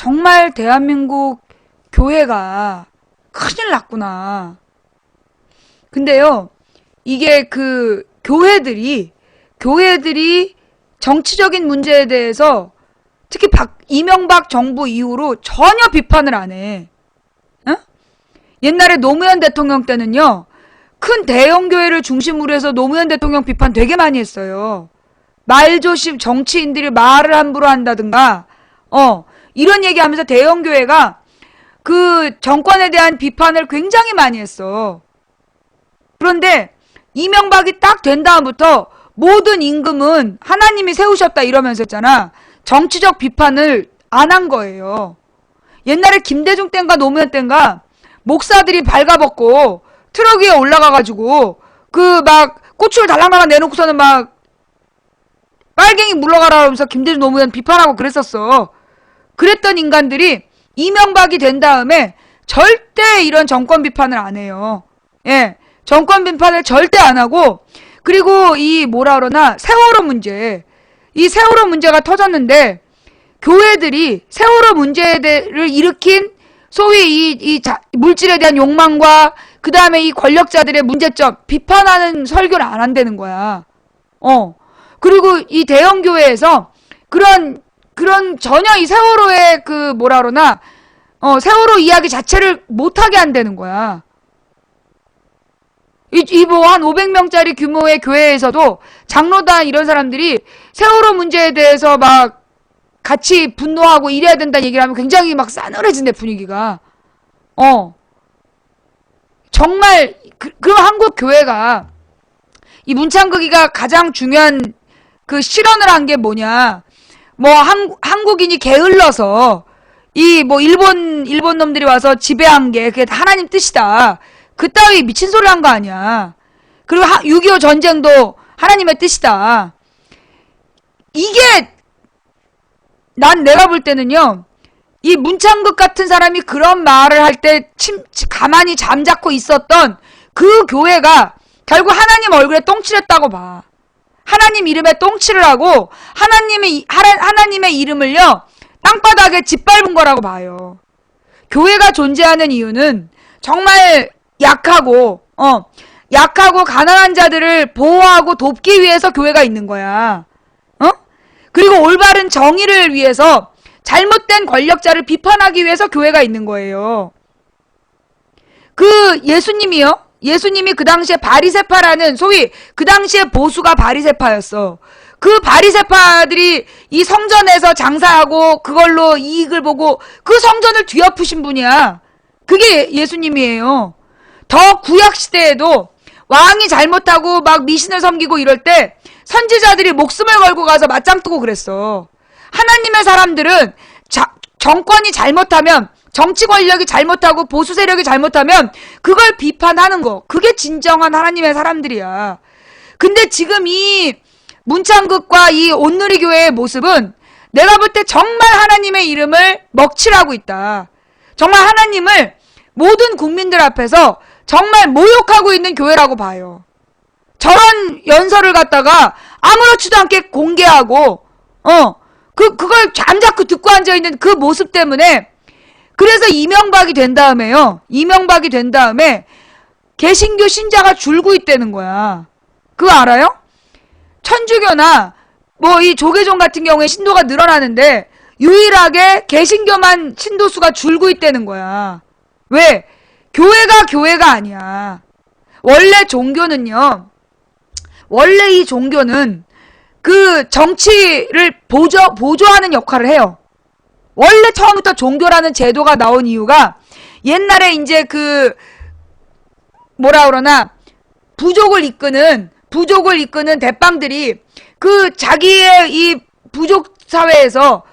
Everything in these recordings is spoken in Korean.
정말 대한민국 교회가 큰일 났구나. 근데요, 이게 그 교회들이 정치적인 문제에 대해서 특히 이명박 정부 이후로 전혀 비판을 안 해. 어? 옛날에 노무현 대통령 때는요, 큰 대형 교회를 중심으로 해서 노무현 대통령 비판 되게 많이 했어요. 말조심 정치인들이 말을 함부로 한다든가, 이런 얘기하면서 대형 교회가 그 정권에 대한 비판을 굉장히 많이 했어. 그런데 이명박이 딱 된 다음부터 모든 임금은 하나님이 세우셨다 이러면서 했잖아. 정치적 비판을 안 한 거예요. 옛날에 김대중 땐가 노무현 땐가 목사들이 발가벗고 트럭 위에 올라가가지고 그 막 고추를 달랑달랑 내놓고서는 막 빨갱이 물러가라 하면서 김대중 노무현 비판하고 그랬었어. 그랬던 인간들이 이명박이 된 다음에 절대 이런 정권 비판을 안 해요. 예, 정권 비판을 절대 안 하고, 그리고 이 뭐라 그러나 세월호 문제, 이 세월호 문제가 터졌는데 교회들이 세월호 문제를 일으킨 소위 물질에 대한 욕망과 그 다음에 이 권력자들의 문제점 비판하는 설교를 안 한다는 거야. 그리고 이 대형 교회에서 그런 전혀 이 세월호의 그 뭐라 그러나 세월호 이야기 자체를 못하게 한다는 거야. 뭐 한 500명짜리 규모의 교회에서도 장로단 이런 사람들이 세월호 문제에 대해서 막 같이 분노하고 이래야 된다는 얘기를 하면 굉장히 막 싸늘해진대, 분위기가. 정말 그럼 한국 교회가 이 문창극이가 가장 중요한 그 실언을 한 게 뭐냐? 뭐 한국인이 게을러서 이 뭐 일본 놈들이 와서 지배한 게 그게 하나님 뜻이다. 그따위 미친 소리 한 거 아니야. 그리고 6.25 전쟁도 하나님의 뜻이다. 이게 내가 볼 때는요, 이 문창극 같은 사람이 그런 말을 할 때 가만히 잠자코 있었던 그 교회가 결국 하나님 얼굴에 똥칠했다고 봐. 하나님 이름에 똥칠을 하고 하나님의 이름을요 땅바닥에 짓밟은 거라고 봐요. 교회가 존재하는 이유는 정말 약하고 가난한 자들을 보호하고 돕기 위해서 교회가 있는 거야. 그리고 올바른 정의를 위해서 잘못된 권력자를 비판하기 위해서 교회가 있는 거예요. 그 예수님이 그 당시에 바리새파라는 소위 그 당시에 보수가 바리새파였어. 그 바리새파들이 이 성전에서 장사하고 그걸로 이익을 보고 그 성전을 뒤엎으신 분이야. 그게 예수님이에요. 더 구약 시대에도 왕이 잘못하고 막 미신을 섬기고 이럴 때 선지자들이 목숨을 걸고 가서 맞짱 뜨고 그랬어. 하나님의 사람들은 정권이 잘못하면, 정치 권력이 잘못하고 보수 세력이 잘못하면 그걸 비판하는 거. 그게 진정한 하나님의 사람들이야. 근데 지금 이 문창극과 이 온누리교회의 모습은 내가 볼 때 정말 하나님의 이름을 먹칠하고 있다. 정말 하나님을 모든 국민들 앞에서 정말 모욕하고 있는 교회라고 봐요. 저런 연설을 갖다가 아무렇지도 않게 공개하고 그걸 잠자코 듣고 앉아있는 그 모습 때문에, 그래서 이명박이 된 다음에 개신교 신자가 줄고 있다는 거야. 그거 알아요? 천주교나 뭐 이 조계종 같은 경우에 신도가 늘어나는데 유일하게 개신교만 신도수가 줄고 있다는 거야. 왜? 교회가 아니야. 원래 이 종교는 그 정치를 보조하는 역할을 해요. 원래 처음부터 종교라는 제도가 나온 이유가 옛날에 이제 그 뭐라 그러나 부족을 이끄는 대빵들이 그 자기의 이 부족 사회에서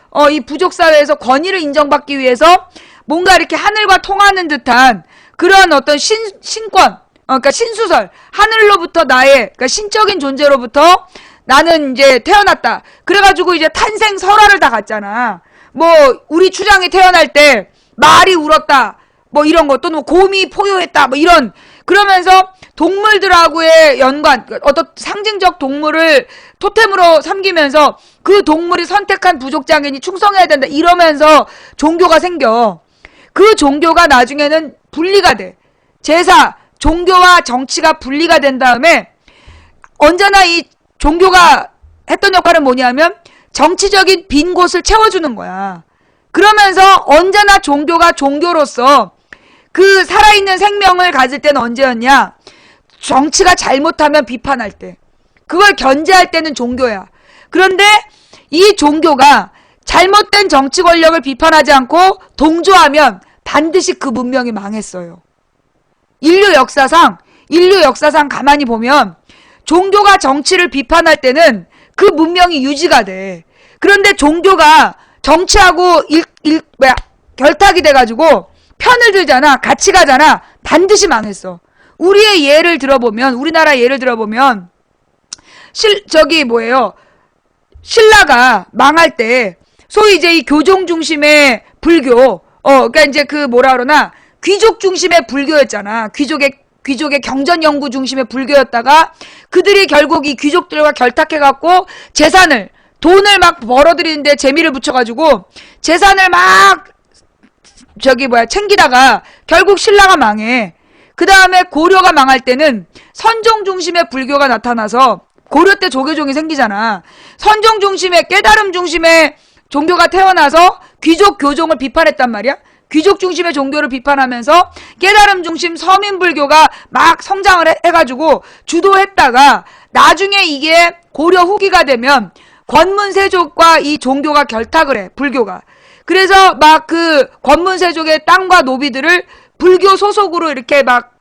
권위를 인정받기 위해서 뭔가 이렇게 하늘과 통하는 듯한 그런 어떤 신권, 그러니까 신수설, 하늘로부터 그러니까 신적인 존재로부터 나는 이제 태어났다. 그래가지고 이제 탄생 설화를 다 갔잖아. 뭐 우리 추장이 태어날 때 말이 울었다. 뭐 이런 거, 또는 뭐 곰이 포효했다, 뭐 이런, 그러면서 동물들하고의 연관, 어떤 상징적 동물을 토템으로 섬기면서 그 동물이 선택한 부족장인이 충성해야 된다, 이러면서 종교가 생겨. 그 종교가 나중에는 분리가 돼. 제사, 종교와 정치가 분리가 된 다음에 언제나 이 종교가 했던 역할은 뭐냐면 정치적인 빈 곳을 채워주는 거야. 그러면서 언제나 종교가 종교로서 그 살아있는 생명을 가질 때는 언제였냐? 정치가 잘못하면 비판할 때. 그걸 견제할 때는 종교야. 그런데 이 종교가 잘못된 정치 권력을 비판하지 않고 동조하면 반드시 그 문명이 망했어요. 인류 역사상 가만히 보면 종교가 정치를 비판할 때는 그 문명이 유지가 돼. 그런데 종교가 정치하고 결탁이 돼가지고 편을 들잖아, 같이 가잖아, 반드시 망했어. 우리의 예를 들어보면, 우리나라 예를 들어보면, 신라가 망할 때, 소위 이제 이 교종 중심의 불교, 그러니까 이제 그 뭐라 그러나, 귀족 중심의 불교였잖아. 귀족의 경전 연구 중심의 불교였다가, 그들이 결국 이 귀족들과 결탁해갖고, 돈을 막 벌어들이는데 재미를 붙여가지고, 재산을 막, 챙기다가, 결국 신라가 망해. 그 다음에 고려가 망할 때는 선종 중심의 불교가 나타나서 고려 때 조계종이 생기잖아. 선종 중심의 깨달음 중심의 종교가 태어나서 귀족 교종을 비판했단 말이야. 귀족 중심의 종교를 비판하면서 깨달음 중심 서민불교가 막 성장을 해가지고 주도했다가 나중에 이게 고려 후기가 되면 권문세족과 이 종교가 결탁을 해. 불교가. 그래서 막 그 권문세족의 땅과 노비들을 불교 소속으로 이렇게 막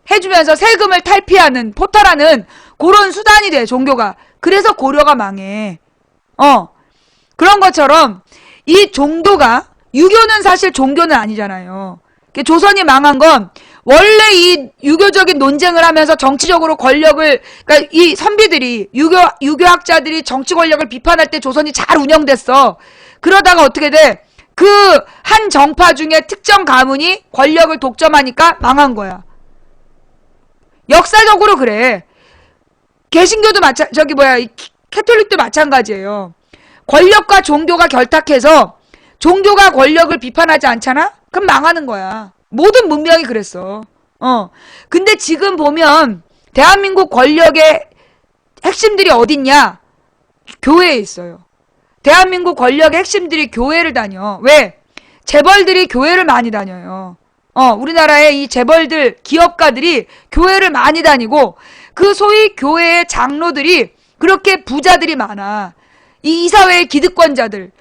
해주면서 세금을 탈피하는, 포탈하는 그런 수단이 돼, 종교가. 그래서 고려가 망해. 그런 것처럼 이 종교가, 유교는 사실 종교는 아니잖아요. 조선이 망한 건 원래 이 유교적인 논쟁을 하면서 정치적으로 권력을, 그러니까 이 선비들이, 유교학자들이 정치 권력을 비판할 때 조선이 잘 운영됐어. 그러다가 어떻게 돼? 그 한 정파 중에 특정 가문이 권력을 독점하니까 망한 거야. 역사적으로 그래. 개신교도 캐톨릭도 마찬가지예요. 권력과 종교가 결탁해서 종교가 권력을 비판하지 않잖아? 그럼 망하는 거야. 모든 문명이 그랬어. 근데 지금 보면 대한민국 권력의 핵심들이 어딨냐? 교회에 있어요. 대한민국 권력의 핵심들이 교회를 다녀. 왜? 재벌들이 교회를 많이 다녀요. 우리나라의 이 재벌들, 기업가들이 교회를 많이 다니고, 그 소위 교회의 장로들이 그렇게 부자들이 많아. 이 사회의 기득권자들이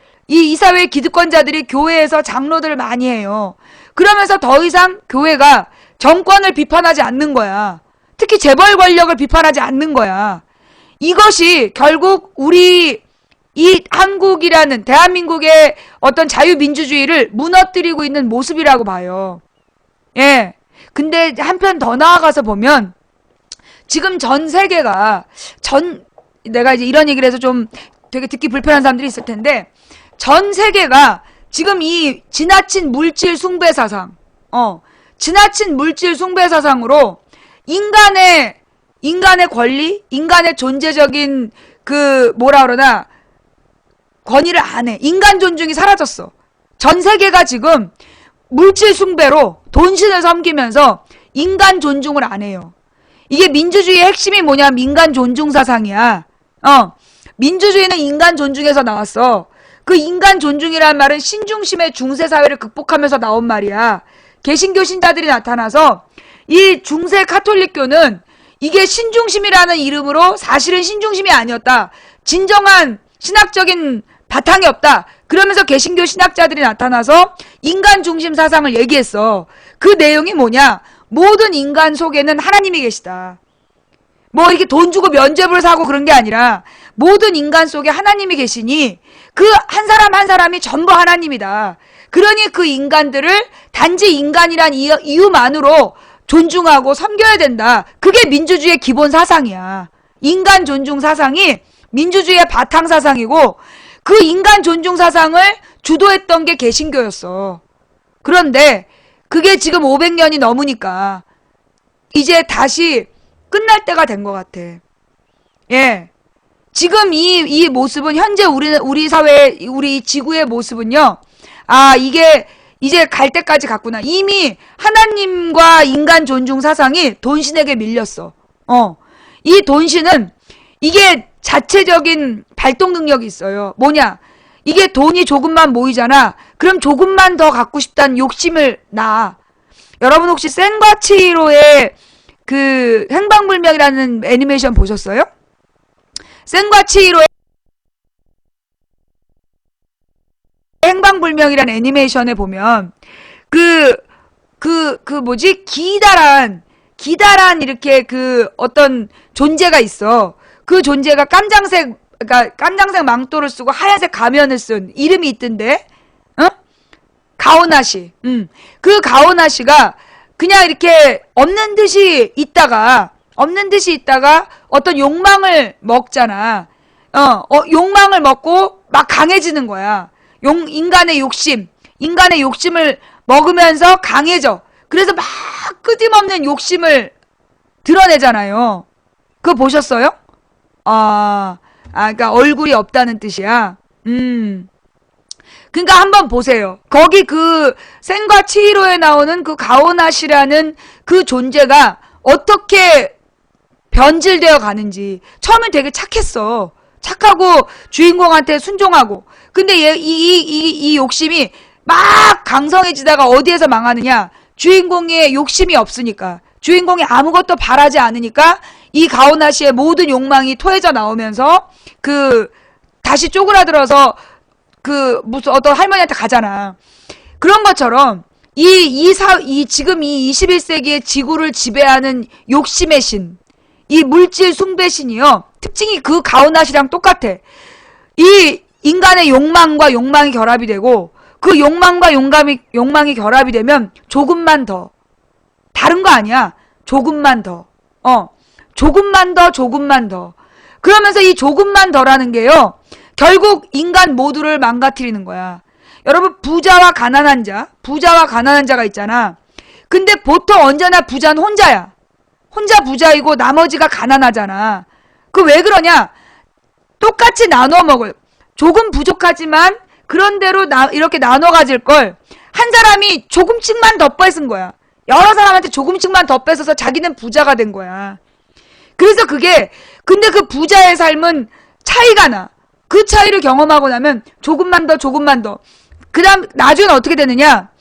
교회에서 장로들을 많이 해요. 그러면서 더 이상 교회가 정권을 비판하지 않는 거야. 특히 재벌 권력을 비판하지 않는 거야. 이것이 결국 우리 이 한국이라는 대한민국의 어떤 자유민주주의를 무너뜨리고 있는 모습이라고 봐요. 예. 근데 한편 더 나아가서 보면 지금 전 세계가 내가 이제 이런 얘기를 해서 좀 되게 듣기 불편한 사람들이 있을 텐데, 전 세계가 지금 이 지나친 물질 숭배 사상, 지나친 물질 숭배 사상으로 인간의 권리, 인간의 존재적인 권위를 안 해. 인간 존중이 사라졌어. 전 세계가 지금 물질 숭배로 돈신을 섬기면서 인간 존중을 안 해요. 이게 민주주의의 핵심이 뭐냐면 인간 존중 사상이야. 민주주의는 인간 존중에서 나왔어. 그 인간 존중이라는 말은 신중심의 중세 사회를 극복하면서 나온 말이야. 개신교 신자들이 나타나서 이 중세 카톨릭교는 이게 신중심이라는 이름으로 사실은 신중심이 아니었다. 진정한 신학적인 바탕이 없다. 그러면서 개신교 신학자들이 나타나서 인간 중심 사상을 얘기했어. 그 내용이 뭐냐? 모든 인간 속에는 하나님이 계시다. 뭐 이렇게 돈 주고 면죄부를 사고 그런 게 아니라 모든 인간 속에 하나님이 계시니 그 한 사람 한 사람이 전부 하나님이다. 그러니 그 인간들을 단지 인간이란 이유만으로 존중하고 섬겨야 된다. 그게 민주주의의 기본 사상이야. 인간 존중 사상이 민주주의의 바탕 사상이고, 그 인간 존중 사상을 주도했던 게 개신교였어. 그런데 그게 지금 500년이 넘으니까 이제 다시 끝날 때가 된 것 같아. 예. 지금 이 모습은 현재 우리 사회, 우리 지구의 모습은요. 아, 이게 이제 갈 때까지 갔구나. 이미 하나님과 인간 존중 사상이 돈신에게 밀렸어. 이 돈신은 이게 자체적인 발동 능력이 있어요. 뭐냐? 이게 돈이 조금만 모이잖아. 그럼 조금만 더 갖고 싶다는 욕심을 낳아. 여러분 혹시 센과 치히로의 그 행방불명이라는 애니메이션 보셨어요? 센과 치히로의 행방불명이라는 애니메이션에 보면 뭐지? 기다란 이렇게 그 어떤 존재가 있어. 그 존재가 그러니까 깜장색 망토를 쓰고 하얀색 가면을 쓴 이름이 있던데, 가오나시. 그 가오나시가 그냥 이렇게 없는 듯이 있다가 어떤 욕망을 먹잖아. 욕망을 먹고 막 강해지는 거야. 인간의 욕심을 먹으면서 강해져. 그래서 막 끊임없는 욕심을 드러내잖아요. 그거 보셨어요? 그러니까 얼굴이 없다는 뜻이야. 그러니까 한번 보세요. 거기 그 센과 치히로에 나오는 그 가오나시라는 그 존재가 어떻게 변질되어 가는지. 처음엔 되게 착했어. 착하고 주인공한테 순종하고. 근데 이 욕심이 막 강성해지다가 어디에서 망하느냐? 주인공의 욕심이 없으니까. 주인공이 아무것도 바라지 않으니까 이 가오나시의 모든 욕망이 토해져 나오면서 다시 쪼그라들어서 무슨 어떤 할머니한테 가잖아. 그런 것처럼 지금 이 21세기의 지구를 지배하는 욕심의 신, 이 물질 숭배신이요. 특징이 그 가오나시랑 똑같아. 이 인간의 욕망과 욕망이 결합이 되고 그 욕망과 욕망이 결합이 되면 조금만 더. 다른 거 아니야. 조금만 더. 조금만 더. 그러면서 이 조금만 더라는 게요. 결국 인간 모두를 망가뜨리는 거야. 여러분 부자와 가난한 자가 있잖아. 근데 보통 언제나 부자는 혼자야. 혼자 부자이고 나머지가 가난하잖아. 그 왜 그러냐? 똑같이 나눠 먹을. 조금 부족하지만 그런대로 이렇게 나눠 가질 걸 한 사람이 조금씩만 더 뺏은 거야. 여러 사람한테 조금씩만 더 뺏어서 자기는 부자가 된 거야. 그래서 근데 그 부자의 삶은 차이가 나. 그 차이를 경험하고 나면 조금만 더. 그 다음, 나중엔 어떻게 되느냐?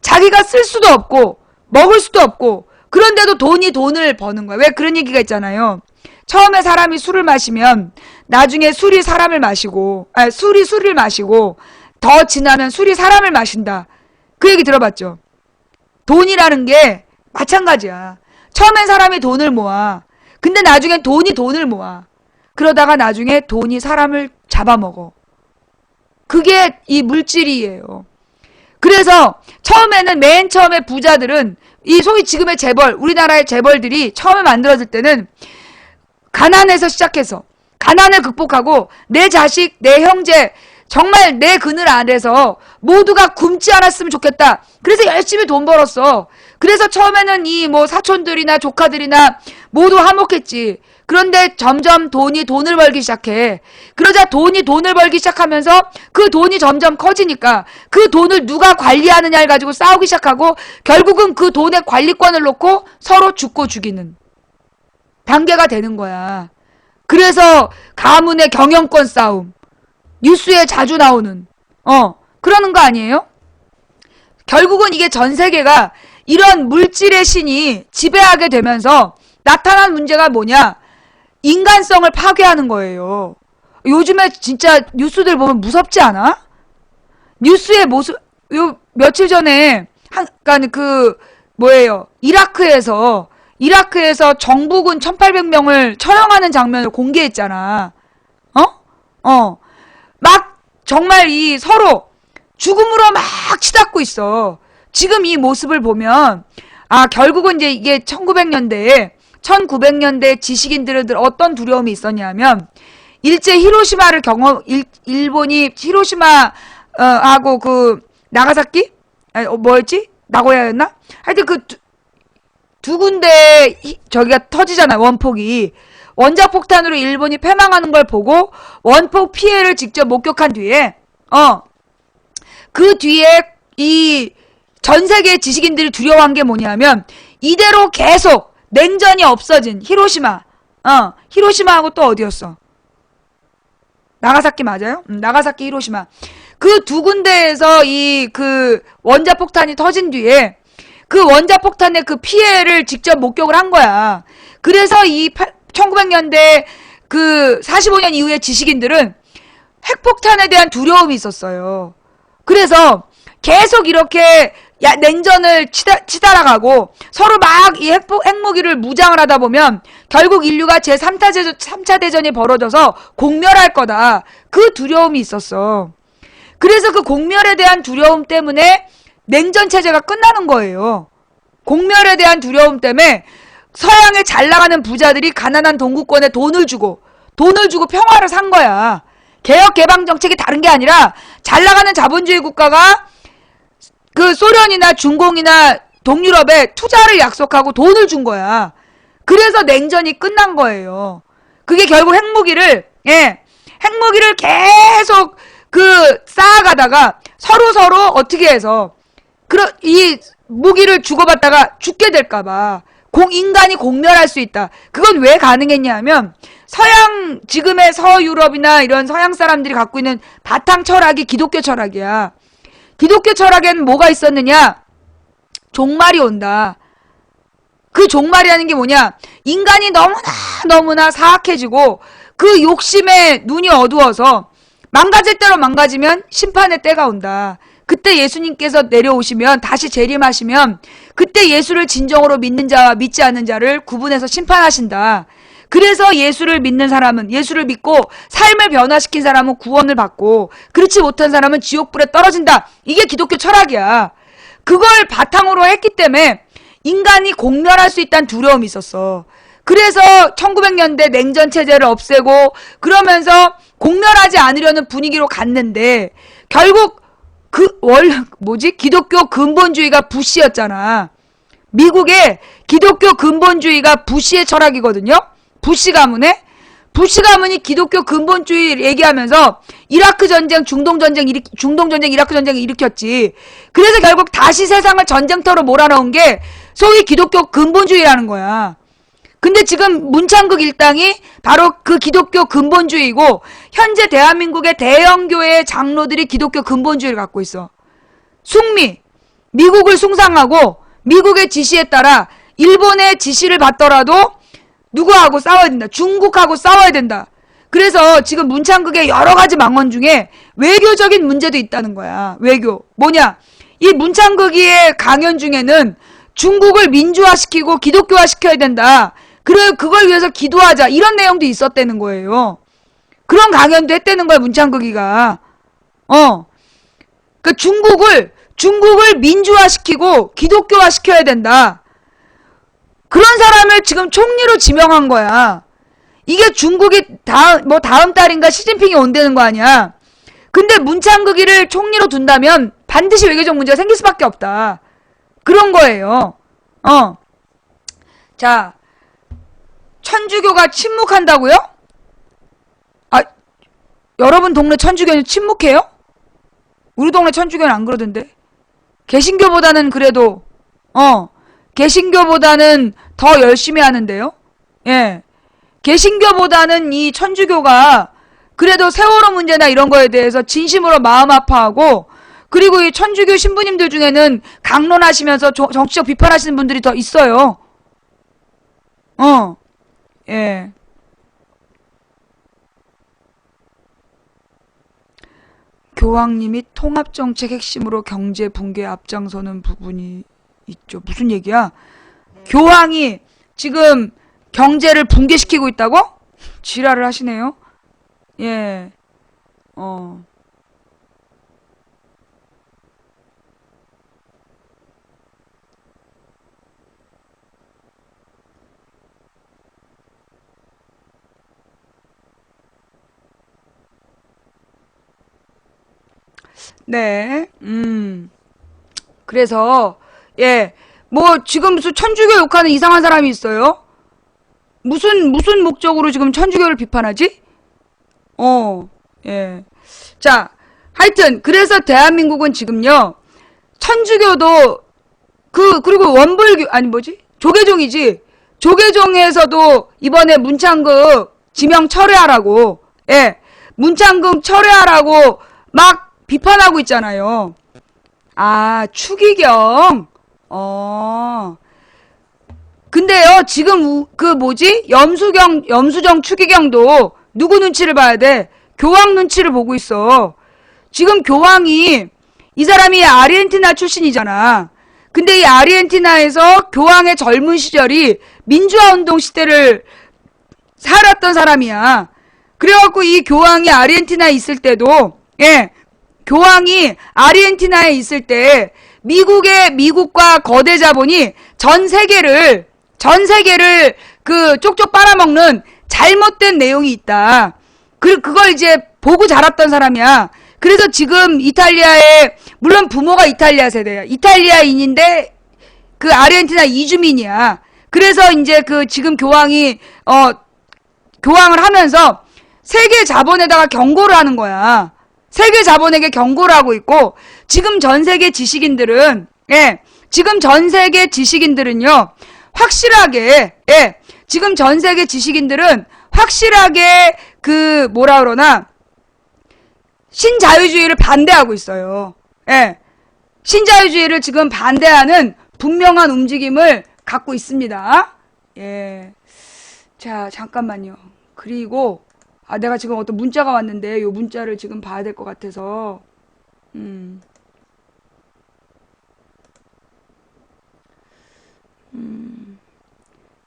자기가 쓸 수도 없고, 먹을 수도 없고, 그런데도 돈을 버는 거야. 왜 그런 얘기가 있잖아요. 처음에 사람이 술을 마시면, 나중에 술이 사람을 마시고, 술이 술을 마시고, 더 지나면 술이 사람을 마신다. 그 얘기 들어봤죠? 돈이라는 게 마찬가지야. 처음엔 사람이 돈을 모아. 근데 나중엔 돈을 모아. 그러다가 나중에 돈이 사람을 잡아먹어. 그게 이 물질이에요. 그래서 맨 처음에 부자들은 소위 지금의 우리나라의 재벌들이 처음에 만들어질 때는 가난에서 시작해서 가난을 극복하고 내 자식, 내 형제, 정말 내 그늘 아래서 모두가 굶지 않았으면 좋겠다. 그래서 열심히 돈 벌었어. 그래서 처음에는 사촌들이나 조카들이나 모두 화목했지. 그런데 점점 돈을 벌기 시작해. 그러자 돈을 벌기 시작하면서 그 돈이 점점 커지니까 그 돈을 누가 관리하느냐를 가지고 싸우기 시작하고 결국은 그 돈의 관리권을 놓고 서로 죽고 죽이는 단계가 되는 거야. 그래서 가문의 경영권 싸움. 뉴스에 자주 나오는 그러는 거 아니에요? 결국은 이게 전 세계가 이런 물질의 신이 지배하게 되면서 나타난 문제가 뭐냐? 인간성을 파괴하는 거예요. 요즘에 진짜 뉴스들 보면 무섭지 않아? 뉴스의 모습, 며칠 전에 이라크에서 정부군 1800명을 처형하는 장면을 공개했잖아. 막 정말 서로 죽음으로 막 치닫고 있어. 지금 이 모습을 보면 결국은 이제 이게 1900년대에 지식인들은 어떤 두려움이 있었냐면 일제 히로시마를 일본이 히로시마 하고 나가사키? 뭐였지? 나고야였나? 하여튼 그 두 군데 저기가 터지잖아요. 원폭이. 원자폭탄으로 일본이 패망하는 걸 보고 원폭 피해를 직접 목격한 뒤에 그 뒤에 이 전 세계 지식인들이 두려워한 게 뭐냐면 이대로 계속 냉전이 없어진 히로시마. 히로시마하고 또 어디였어? 나가사키 맞아요? 나가사키 히로시마. 그 두 군데에서 이 그 원자폭탄이 터진 뒤에 그 원자폭탄의 그 피해를 직접 목격을 한 거야. 그래서 이 1900년대 그 45년 이후의 지식인들은 핵폭탄에 대한 두려움이 있었어요. 그래서 계속 이렇게 냉전을 치달아가고 서로 막 이 핵무기를 무장을 하다 보면 결국 인류가 제3차 대전이 벌어져서 공멸할 거다. 그 두려움이 있었어. 그래서 그 공멸에 대한 두려움 때문에 냉전 체제가 끝나는 거예요. 공멸에 대한 두려움 때문에 서양에 잘 나가는 부자들이 가난한 동구권에 돈을 주고 평화를 산 거야. 개혁 개방 정책이 다른 게 아니라 잘 나가는 자본주의 국가가 그 소련이나 중공이나 동유럽에 투자를 약속하고 돈을 준 거야. 그래서 냉전이 끝난 거예요. 그게 결국 핵무기를 계속 그 쌓아가다가 서로 어떻게 해서 이 무기를 주고받다가 죽게 될까봐 인간이 공멸할 수 있다. 그건 왜 가능했냐면 지금의 서유럽이나 이런 서양 사람들이 갖고 있는 바탕 철학이 기독교 철학이야. 기독교 철학에는 뭐가 있었느냐? 종말이 온다. 그 종말이라는 게 뭐냐? 인간이 너무나 사악해지고 그 욕심에 눈이 어두워서 망가질 대로 망가지면 심판의 때가 온다. 그때 예수님께서 내려오시면 다시 재림하시면 그때 예수를 진정으로 믿는 자와 믿지 않는 자를 구분해서 심판하신다. 그래서 예수를 믿는 사람은 예수를 믿고 삶을 변화시킨 사람은 구원을 받고 그렇지 못한 사람은 지옥불에 떨어진다. 이게 기독교 철학이야. 그걸 바탕으로 했기 때문에 인간이 공멸할 수 있다는 두려움이 있었어. 그래서 1900년대 냉전 체제를 없애고 그러면서 공멸하지 않으려는 분위기로 갔는데 결국 기독교 근본주의가 부시였잖아. 미국의 기독교 근본주의가 부시의 철학이거든요. 부시 가문이 기독교 근본주의 얘기하면서 이라크 전쟁, 중동 전쟁, 이라크 전쟁을 일으켰지. 그래서 결국 다시 세상을 전쟁터로 몰아넣은 게 소위 기독교 근본주의라는 거야. 근데 지금 문창극 일당이 바로 그 기독교 근본주의고 현재 대한민국의 대형교회의 장로들이 기독교 근본주의를 갖고 있어. 미국을 숭상하고 미국의 지시에 따라 일본의 지시를 받더라도 누구하고 싸워야 된다. 중국하고 싸워야 된다. 그래서 지금 문창극의 여러 가지 망언 중에 외교적인 문제도 있다는 거야. 외교. 뭐냐? 이 문창극의 강연 중에는 중국을 민주화시키고 기독교화시켜야 된다. 그걸 위해서 기도하자. 이런 내용도 있었다는 거예요. 그런 강연도 했다는 거야, 문창극이가. 그 중국을 민주화시키고 기독교화시켜야 된다. 그런 사람을 지금 총리로 지명한 거야. 이게 중국이 다음 달인가 시진핑이 온다는 거 아니야. 근데 문창극이를 총리로 둔다면 반드시 외교적 문제가 생길 수밖에 없다. 그런 거예요. 자, 천주교가 침묵한다고요? 여러분 동네 천주교는 침묵해요? 우리 동네 천주교는 안 그러던데. 개신교보다는 그래도 개신교보다는 더 열심히 하는데요. 예. 개신교보다는 이 천주교가 그래도 세월호 문제나 이런 거에 대해서 진심으로 마음 아파하고 그리고 이 천주교 신부님들 중에는 강론하시면서 정치적 비판하시는 분들이 더 있어요. 예. 교황님이 통합정책 핵심으로 경제 붕괴에 앞장서는 부분이 있죠. 무슨 얘기야? 교황이 지금 경제를 붕괴시키고 있다고? 지랄을 하시네요. 예. 네. 그래서 예. 뭐 지금 무슨 천주교 욕하는 이상한 사람이 있어요? 무슨 목적으로 지금 천주교를 비판하지? 예. 자, 하여튼 그래서 대한민국은 지금요. 천주교도 그리고 원불교 아니 뭐지? 조계종이지. 조계종에서도 이번에 문창극 지명 철회하라고. 예. 문창극 철회하라고 막 비판하고 있잖아요. 아, 추기경. 근데요, 지금 염수정 추기경도 누구 눈치를 봐야 돼? 교황 눈치를 보고 있어. 지금 교황이 이 사람이 아르헨티나 출신이잖아. 근데 이 아르헨티나에서 교황의 젊은 시절이 민주화 운동 시대를 살았던 사람이야. 그래갖고 이 교황이 아르헨티나에 있을 때도, 예, 교황이 아르헨티나에 있을 때 미국과 거대 자본이 전 세계를 쪽쪽 빨아먹는 잘못된 내용이 있다. 그걸 이제 보고 자랐던 사람이야. 그래서 지금 이탈리아에, 물론 부모가 이탈리아 세대야. 이탈리아인인데 그 아르헨티나 이주민이야. 그래서 이제 지금 교황을 하면서 세계 자본에다가 경고를 하는 거야. 세계 자본에게 경고를 하고 있고, 지금 전 세계 지식인들은요, 확실하게, 지금 전 세계 지식인들은 확실하게 신자유주의를 반대하고 있어요. 예. 신자유주의를 지금 반대하는 분명한 움직임을 갖고 있습니다. 예. 자, 잠깐만요. 그리고, 내가 지금 어떤 문자가 왔는데, 요 문자를 지금 봐야 될 것 같아서,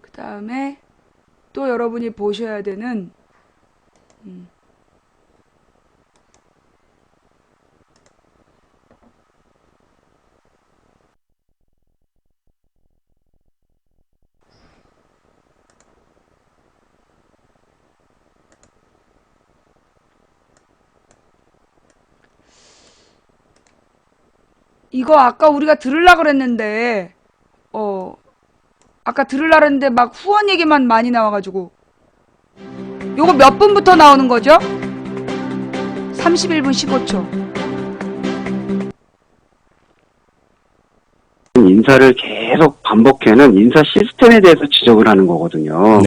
그 다음에, 또 여러분이 보셔야 되는, 이거 아까 우리가 들으려고 그랬는데, 막 후원 얘기만 많이 나와가지고. 요거 몇 분부터 나오는 거죠? 31분 15초. 인사를 계속 반복해는 인사 시스템에 대해서 지적을 하는 거거든요.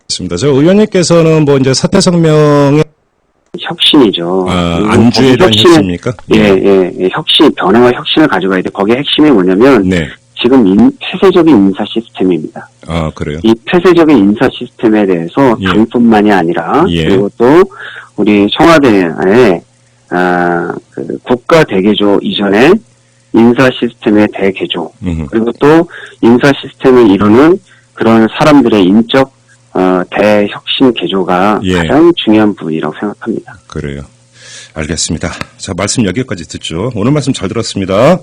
맞습니다. 저 의원님께서는 뭐 이제 사퇴 성명에 혁신이죠. 안주에 대한 혁신입니까? 예. 혁신, 변화와 혁신을 가져가야 돼. 거기에 핵심이 뭐냐면, 지금 폐쇄적인 인사 시스템입니다. 그래요? 이 폐쇄적인 인사 시스템에 대해서 당뿐만이 아니라, 그리고 또 우리 청와대의 국가 대개조 이전에 인사 시스템의 대개조, 그리고 또 인사 시스템을 이루는 그런 사람들의 인적 대혁신 개조가 가장 중요한 부분이라고 생각합니다. 그래요. 알겠습니다. 자, 말씀 여기까지 듣죠. 오늘 말씀 잘 들었습니다.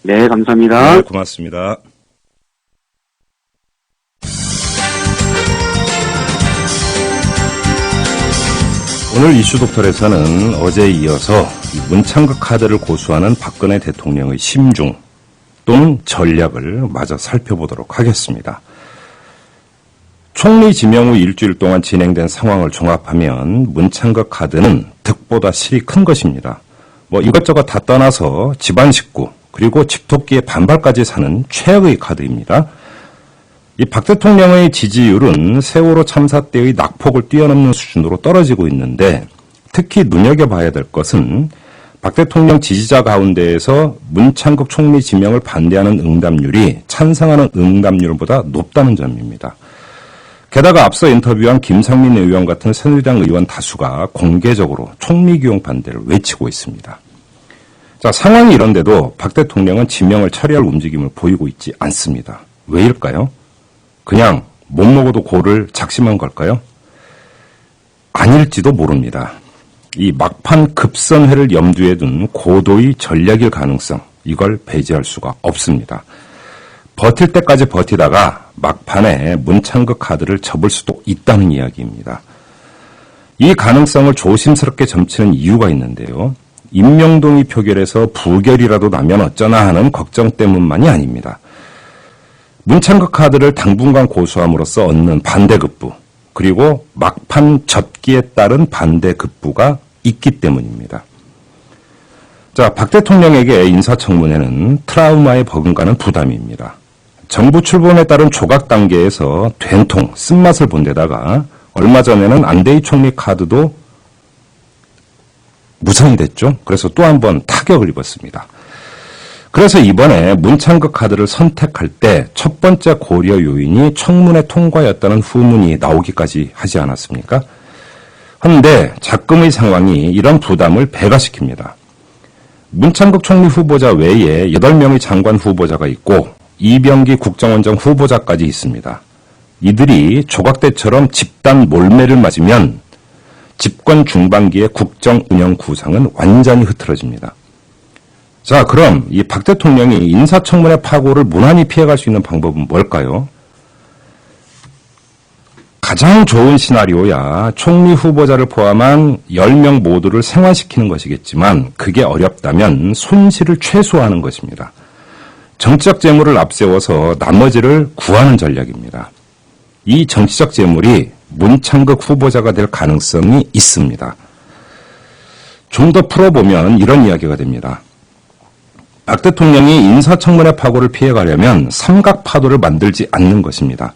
네, 감사합니다. 네, 고맙습니다. 오늘 이슈 독설에서는 어제에 이어서 문창극 카드를 고수하는 박근혜 대통령의 심중 또는 전략을 마저 살펴보도록 하겠습니다. 총리 지명 후 일주일 동안 진행된 상황을 종합하면 문창극 카드는 득보다 실이 큰 것입니다. 뭐 이것저것 다 떠나서 집안 식구 그리고 집토끼의 반발까지 사는 최악의 카드입니다. 이 박 대통령의 지지율은 세월호 참사 때의 낙폭을 뛰어넘는 수준으로 떨어지고 있는데 특히 눈여겨봐야 될 것은 박 대통령 지지자 가운데에서 문창극 총리 지명을 반대하는 응답률이 찬성하는 응답률보다 높다는 점입니다. 게다가 앞서 인터뷰한 김상민 의원 같은 새누리당 의원 다수가 공개적으로 총리 기용 반대를 외치고 있습니다. 자, 상황이 이런데도 박 대통령은 지명을 처리할 움직임을 보이고 있지 않습니다. 왜일까요? 그냥 못 먹어도 고를 작심한 걸까요? 아닐지도 모릅니다. 이 막판 급선회를 염두에 둔 고도의 전략일 가능성, 이걸 배제할 수가 없습니다. 버틸 때까지 버티다가 막판에 문창극 카드를 접을 수도 있다는 이야기입니다. 이 가능성을 조심스럽게 점치는 이유가 있는데요. 임명동의 표결에서 부결이라도 나면 어쩌나 하는 걱정 때문만이 아닙니다. 문창극 카드를 당분간 고수함으로써 얻는 반대급부, 그리고 막판 졌기에 따른 반대급부가 있기 때문입니다. 자, 박 대통령에게 인사청문회는 트라우마에 버금가는 부담입니다. 정부 출범에 따른 조각 단계에서 된통, 쓴맛을 본 데다가 얼마 전에는 안대희 총리 카드도 무산이 됐죠. 그래서 또 한 번 타격을 입었습니다. 그래서 이번에 문창극 카드를 선택할 때 첫 번째 고려 요인이 청문회 통과였다는 후문이 나오기까지 하지 않았습니까? 그런데 작금의 상황이 이런 부담을 배가시킵니다. 문창극 총리 후보자 외에 8명의 장관 후보자가 있고 이병기 국정원장 후보자까지 있습니다. 이들이 조각대처럼 집단 몰매를 맞으면 집권 중반기의 국정 운영 구상은 완전히 흐트러집니다. 자, 그럼 이 박 대통령이 인사청문회 파고를 무난히 피해갈 수 있는 방법은 뭘까요? 가장 좋은 시나리오야 총리 후보자를 포함한 10명 모두를 생환시키는 것이겠지만 그게 어렵다면 손실을 최소화하는 것입니다. 정치적 재물을 앞세워서 나머지를 구하는 전략입니다. 이 정치적 재물이 문창극 후보자가 될 가능성이 있습니다. 좀 더 풀어보면 이런 이야기가 됩니다. 박 대통령이 인사청문회 파고를 피해가려면 삼각파도를 만들지 않는 것입니다.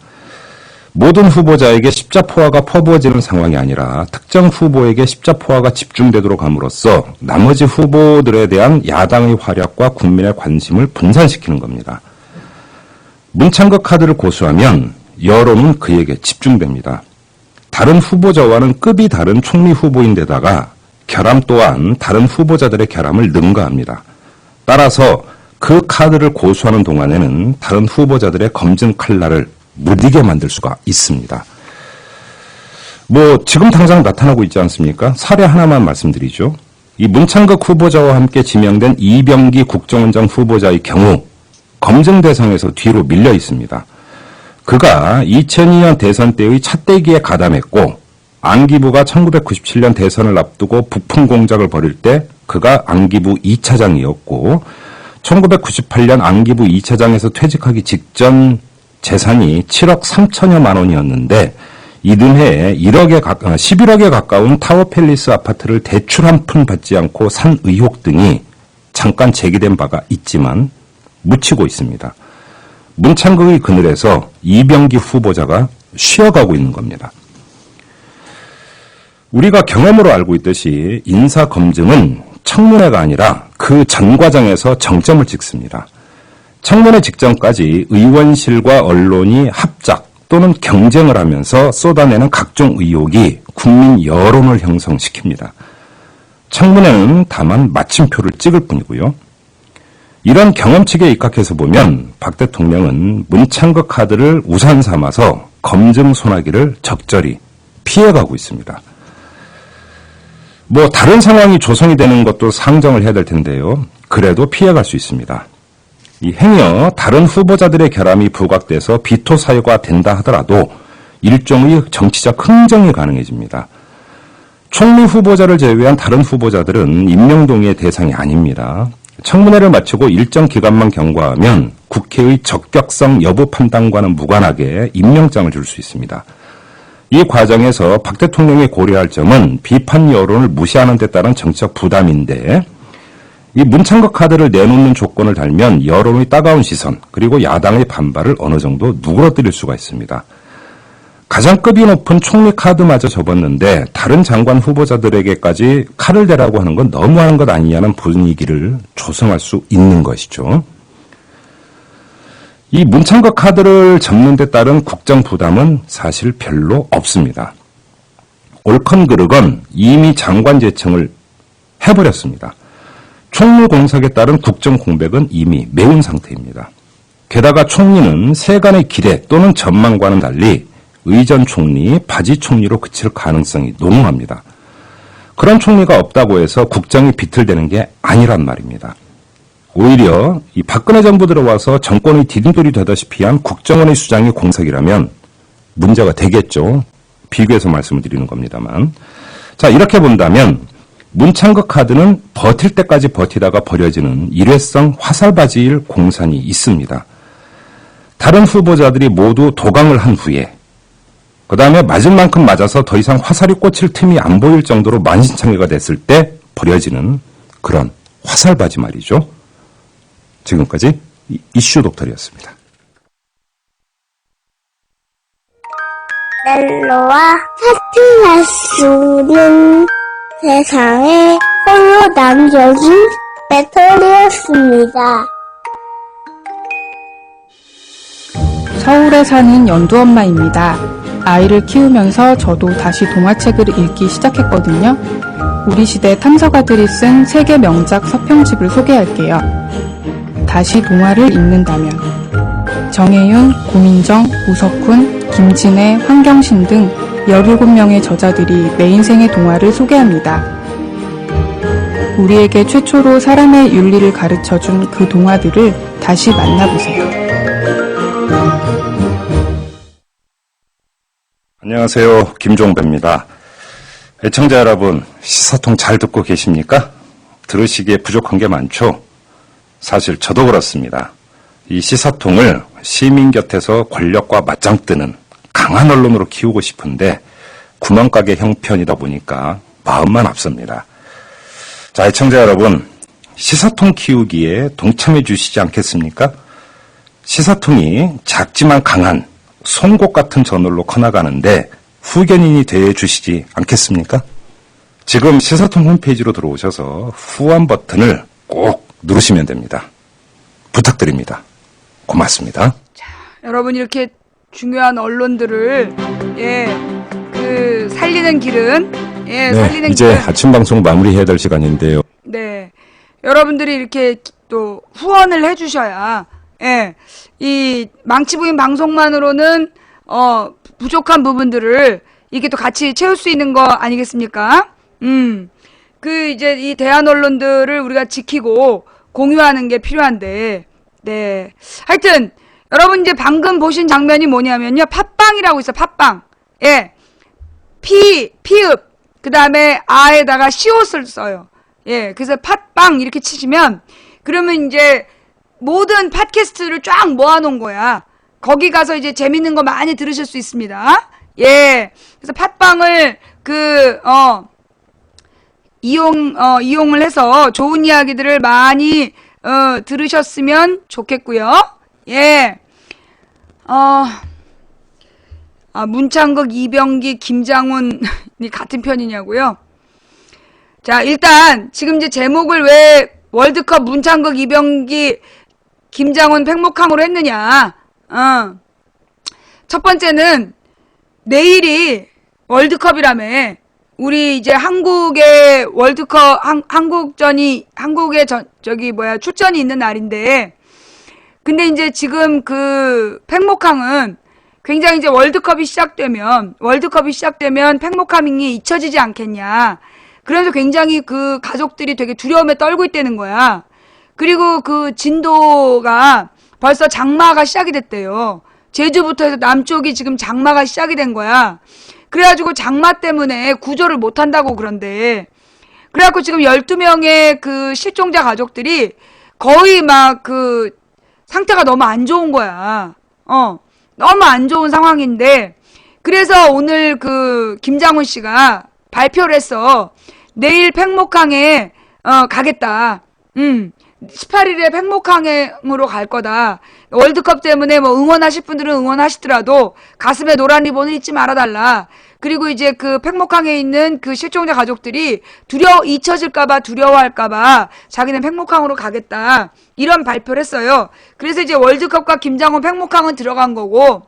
모든 후보자에게 십자포화가 퍼부어지는 상황이 아니라 특정 후보에게 십자포화가 집중되도록 함으로써 나머지 후보들에 대한 야당의 활약과 국민의 관심을 분산시키는 겁니다. 문창극 카드를 고수하면 여론은 그에게 집중됩니다. 다른 후보자와는 급이 다른 총리 후보인데다가 결함 또한 다른 후보자들의 결함을 능가합니다. 따라서 그 카드를 고수하는 동안에는 다른 후보자들의 검증 칼날을 무디게 만들 수가 있습니다. 지금 당장 나타나고 있지 않습니까? 사례 하나만 말씀드리죠. 이 문창극 후보자와 함께 지명된 이병기 국정원장 후보자의 경우 검증 대상에서 뒤로 밀려 있습니다. 그가 2002년 대선 때의 차떼기에 가담했고 안기부가 1997년 대선을 앞두고 부품 공작을 벌일 때 그가 안기부 2차장이었고 1998년 안기부 2차장에서 퇴직하기 직전 재산이 7억 3천여만 원이었는데 이듬해에 11억에 가까운 타워팰리스 아파트를 대출 한 푼 받지 않고 산 의혹 등이 잠깐 제기된 바가 있지만 묻히고 있습니다. 문창극의 그늘에서 이병기 후보자가 쉬어가고 있는 겁니다. 우리가 경험으로 알고 있듯이 인사검증은 청문회가 아니라 그 전 과정에서 정점을 찍습니다. 청문회 직전까지 의원실과 언론이 합작 또는 경쟁을 하면서 쏟아내는 각종 의혹이 국민 여론을 형성시킵니다. 청문회는 다만 마침표를 찍을 뿐이고요. 이런 경험칙에 입각해서 보면 박 대통령은 문창극 카드를 우산 삼아서 검증 소나기를 적절히 피해가고 있습니다. 다른 상황이 조성이 되는 것도 상정을 해야 될 텐데요. 그래도 피해갈 수 있습니다. 이 행여 다른 후보자들의 결함이 부각돼서 비토 사유가 된다 하더라도 일종의 정치적 흥정이 가능해집니다. 총리 후보자를 제외한 다른 후보자들은 임명동의의 대상이 아닙니다. 청문회를 마치고 일정 기간만 경과하면 국회의 적격성 여부 판단과는 무관하게 임명장을 줄 수 있습니다. 이 과정에서 박 대통령이 고려할 점은 비판 여론을 무시하는 데 따른 정치적 부담인데 이 문창극 카드를 내놓는 조건을 달면 여론의 따가운 시선 그리고 야당의 반발을 어느 정도 누그러뜨릴 수가 있습니다. 가장 급이 높은 총리 카드마저 접었는데 다른 장관 후보자들에게까지 칼을 대라고 하는 건 너무하는 것 아니냐는 분위기를 조성할 수 있는 것이죠. 이 문창극 카드를 접는 데 따른 국정 부담은 사실 별로 없습니다. 옳건 그르건 이미 장관 제청을 해버렸습니다. 총리 공석에 따른 국정 공백은 이미 메운 상태입니다. 게다가 총리는 세간의 기대 또는 전망과는 달리 의전 총리, 바지 총리로 그칠 가능성이 농후합니다. 그런 총리가 없다고 해서 국정이 비틀대는 게 아니란 말입니다. 오히려 이 박근혜 정부 들어와서 정권의 디딤돌이 되다시피 한 국정원의 수장이 공석이라면 문제가 되겠죠. 비교해서 말씀을 드리는 겁니다만. 자, 이렇게 본다면 문창극 카드는 버틸 때까지 버티다가 버려지는 일회성 화살바지일 공산이 있습니다. 다른 후보자들이 모두 도강을 한 후에 그 다음에 맞을 만큼 맞아서 더 이상 화살이 꽂힐 틈이 안 보일 정도로 만신창이가 됐을 때 버려지는 그런 화살바지 말이죠. 지금까지 이슈 독터리였습니다. 멜로와 같은 말씀인 세상에 홀로 남겨진 배터리였습니다. 서울에 사는 연두 엄마입니다. 아이를 키우면서 저도 다시 동화책을 읽기 시작했거든요. 우리 시대 탐서가들이 쓴 세계 명작 서평집을 소개할게요. 다시 동화를 읽는다면 정혜윤, 고민정, 우석훈, 김진애, 황경신 등 17명의 저자들이 내 인생의 동화를 소개합니다. 우리에게 최초로 사람의 윤리를 가르쳐준 그 동화들을 다시 만나보세요. 안녕하세요. 김종배입니다. 애청자 여러분, 시사통 잘 듣고 계십니까? 들으시기에 부족한 게 많죠? 사실 저도 그렇습니다. 이 시사통을 시민 곁에서 권력과 맞짱 뜨는 강한 언론으로 키우고 싶은데 구멍가게 형편이다 보니까 마음만 앞섭니다. 자, 애청자 여러분, 시사통 키우기에 동참해 주시지 않겠습니까? 시사통이 작지만 강한 송곳 같은 저널로 커나가는데 후견인이 되어 주시지 않겠습니까? 지금 시사통 홈페이지로 들어오셔서 후원 버튼을 꼭 누르시면 됩니다. 부탁드립니다. 고맙습니다. 자, 여러분 이렇게 중요한 언론들을 살리는 길은 살리는 이제 길은 아침 방송 마무리해야 될 시간인데요. 네. 여러분들이 이렇게 또 후원을 해주셔야, 이 망치부인 방송만으로는, 부족한 부분들을 이게 또 같이 채울 수 있는 거 아니겠습니까? 이제 이 대한 언론들을 우리가 지키고 공유하는 게 필요한데, 네. 하여튼, 여러분 이제 방금 보신 장면이 뭐냐면요. 팟빵이라고 있어요, 팟빵. 피읍. 그 다음에 아에다가 시옷을 써요. 그래서 팟빵 이렇게 치시면, 그러면 이제 모든 팟캐스트를 쫙 모아놓은 거야. 거기 가서 이제 재밌는 거 많이 들으실 수 있습니다. 그래서 팟빵을 이용을 해서 좋은 이야기들을 많이 들으셨으면 좋겠고요. 문창극, 이병기, 김장훈이 같은 편이냐고요? 자, 일단 지금 이제 제목을 왜 월드컵 문창극, 이병기, 김장훈 팽목항으로 했느냐? 첫 번째는 내일이 월드컵이라며. 우리 이제 한국의 월드컵, 한국의 출전이 있는 날인데, 근데 이제 지금 그 팽목항은 굉장히 이제 월드컵이 시작되면 팽목항이 잊혀지지 않겠냐. 그래서 굉장히 그 가족들이 되게 두려움에 떨고 있다는 거야. 그리고 그 진도가 벌써 장마가 시작이 됐대요. 제주부터 해서 남쪽이 지금 장마가 시작이 된 거야. 그래가지고 장마 때문에 구조를 못 한다고 그런데. 그래갖고 지금 12명의 그 실종자 가족들이 거의 막 그 상태가 너무 안 좋은 거야. 너무 안 좋은 상황인데. 그래서 오늘 그 김장훈 씨가 발표를 했어. 내일 팽목항에 가겠다. 18일에 팽목항으로 갈 거다. 월드컵 때문에 뭐 응원하실 분들은 응원하시더라도 가슴에 노란 리본을 잊지 말아달라. 그리고 이제 그 팽목항에 있는 그 실종자 가족들이 잊혀질까봐 두려워할까봐 자기는 팽목항으로 가겠다. 이런 발표를 했어요. 그래서 이제 월드컵과 김장훈 팽목항은 들어간 거고,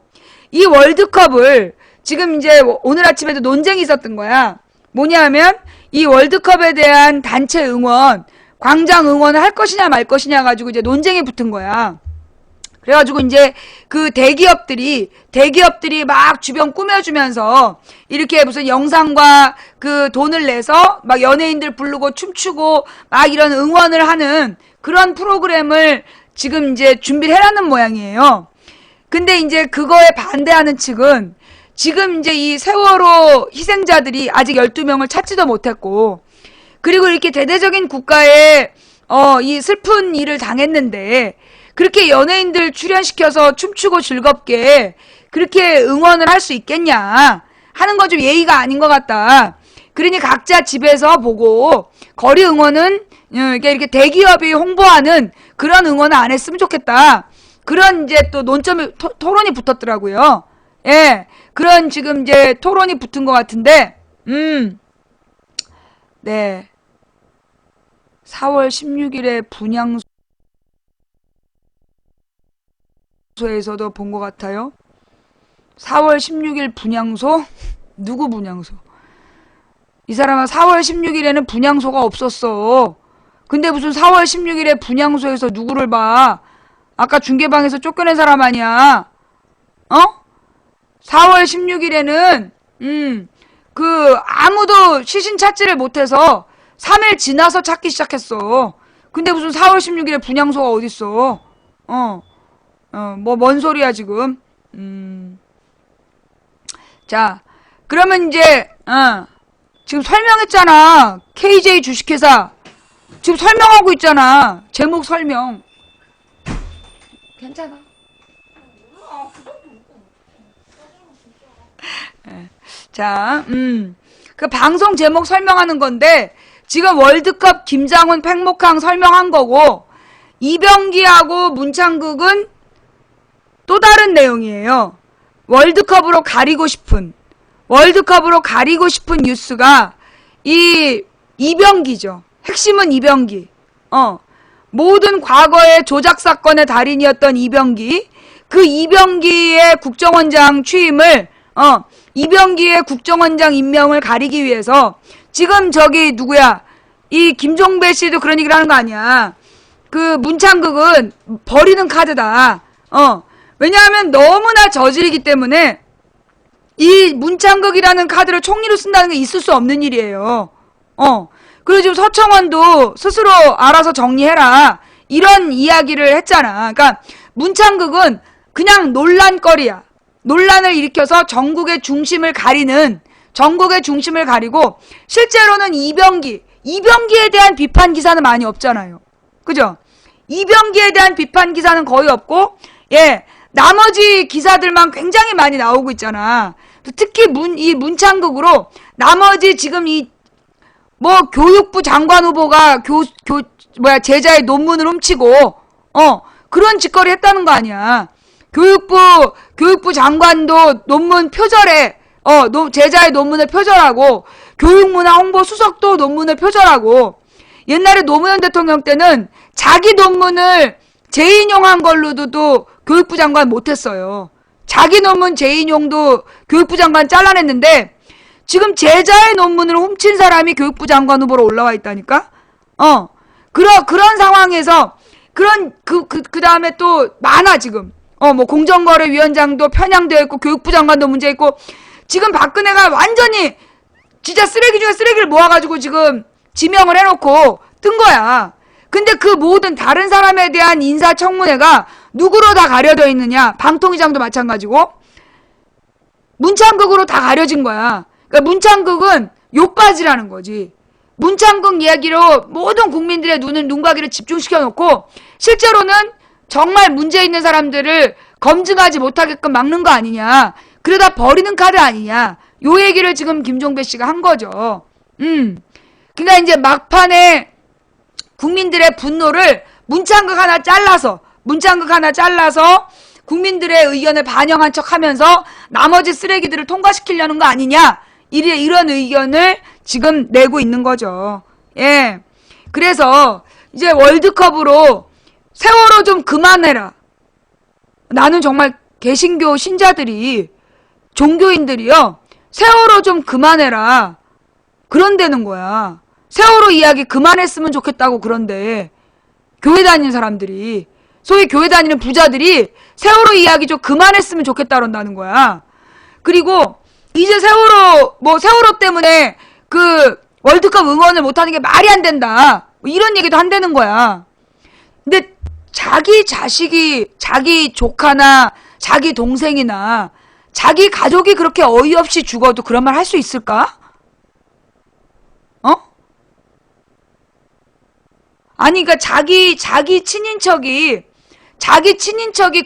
이 월드컵을 지금 이제 오늘 아침에도 논쟁이 있었던 거야. 뭐냐면 이 월드컵에 대한 단체 응원, 광장 응원을 할 것이냐 말 것이냐 가지고 이제 논쟁이 붙은 거야. 그래가지고 이제 그 대기업들이 막 주변 꾸며주면서 이렇게 무슨 영상과 그 돈을 내서 막 연예인들 부르고 춤추고 막 이런 응원을 하는 그런 프로그램을 지금 이제 준비를 해라는 모양이에요. 근데 이제 그거에 반대하는 측은 지금 이제 이 세월호 희생자들이 아직 12명을 찾지도 못했고, 그리고 이렇게 대대적인 국가에 이 슬픈 일을 당했는데 그렇게 연예인들 출연시켜서 춤추고 즐겁게 그렇게 응원을 할 수 있겠냐 하는 건 좀 예의가 아닌 것 같다. 그러니 각자 집에서 보고 거리 응원은 이렇게 대기업이 홍보하는 그런 응원을 안 했으면 좋겠다. 그런 이제 또 논점이 토론이 붙었더라고요. 예, 그런 지금 이제 토론이 붙은 것 같은데, 네, 4월 16일에 분향소에서도 본 것 같아요. 4월 16일 분향소? 누구 분향소? 이 사람은 4월 16일에는 분향소가 없었어. 근데 무슨 4월 16일에 분향소에서 누구를 봐? 아까 중계방에서 쫓겨낸 사람 아니야? 4월 16일에는 아무도 시신 찾지를 못해서 3일 지나서 찾기 시작했어. 근데 무슨 4월 16일에 분향소가 어딨어? 뭐 뭔 소리야 지금? 자, 그러면 이제 지금 설명했잖아. KJ 주식회사 지금 설명하고 있잖아. 제목 설명. 괜찮아. 자, 그 방송 제목 설명하는 건데 지금 월드컵 김장훈 팽목항 설명한 거고 이병기하고 문창극은 또 다른 내용이에요. 월드컵으로 가리고 싶은 뉴스가 이 이병기죠. 핵심은 이병기. 모든 과거의 조작 사건의 달인이었던 이병기. 그 이병기의 국정원장 취임을 이병기의 국정원장 임명을 가리기 위해서 지금 저기 누구야? 이 김종배 씨도 그런 얘기를 하는 거 아니야. 그 문창극은 버리는 카드다. 왜냐하면 너무나 저질이기 때문에 이 문창극이라는 카드를 총리로 쓴다는 게 있을 수 없는 일이에요. 그리고 지금 서청원도 스스로 알아서 정리해라. 이런 이야기를 했잖아. 그러니까 문창극은 그냥 논란거리야. 논란을 일으켜서 전국의 중심을 가리고 실제로는 이병기에 대한 비판 기사는 많이 없잖아요. 그죠? 이병기에 대한 비판 기사는 거의 없고, 예, 나머지 기사들만 굉장히 많이 나오고 있잖아. 특히 이 문창극으로 나머지 지금 교육부 장관 후보가 제자의 논문을 훔치고, 그런 짓거리 했다는 거 아니야. 교육부 장관도 논문 표절해. 제자의 논문을 표절하고, 교육문화 홍보 수석도 논문을 표절하고, 옛날에 노무현 대통령 때는 자기 논문을 재인용한 걸로도 교육부 장관 못했어요. 자기 논문 재인용도 교육부 장관 잘라냈는데, 지금 제자의 논문을 훔친 사람이 교육부 장관 후보로 올라와 있다니까? 그런 상황에서, 그 다음에 또 많아, 지금. 공정거래위원장도 편향되어 있고, 교육부 장관도 문제 있고, 지금 박근혜가 완전히 진짜 쓰레기 중에 쓰레기를 모아가지고 지금 지명을 해놓고 뜬 거야. 근데 그 모든 다른 사람에 대한 인사청문회가 누구로 다 가려져 있느냐? 방통위장도 마찬가지고, 문창극으로 다 가려진 거야. 그러니까 문창극은 욕바지라는 거지. 문창극 이야기로 모든 국민들의 눈가기를 집중시켜 놓고 실제로는 정말 문제 있는 사람들을 검증하지 못하게끔 막는 거 아니냐. 그러다 버리는 카드 아니냐. 요 얘기를 지금 김종배 씨가 한 거죠. 그러니까 이제 막판에 국민들의 분노를 문창극 하나 잘라서 국민들의 의견을 반영한 척 하면서 나머지 쓰레기들을 통과시키려는 거 아니냐. 이런 의견을 지금 내고 있는 거죠. 예. 그래서 이제 월드컵으로 세월호 좀 그만해라. 나는 정말 개신교 신자들이, 종교인들이요, 세월호 좀 그만해라. 그런다는 거야. 세월호 이야기 그만했으면 좋겠다고. 그런데 교회 다니는 사람들이, 소위 교회 다니는 부자들이 세월호 이야기 좀 그만했으면 좋겠다 그런다는 거야. 그리고 이제 세월호 때문에 그 월드컵 응원을 못하는 게 말이 안 된다. 이런 얘기도 한다는 거야. 근데 자기 자식이, 자기 조카나 자기 동생이나 자기 가족이 그렇게 어이없이 죽어도 그런 말 할 수 있을까? 아니, 그러니까 자기 친인척이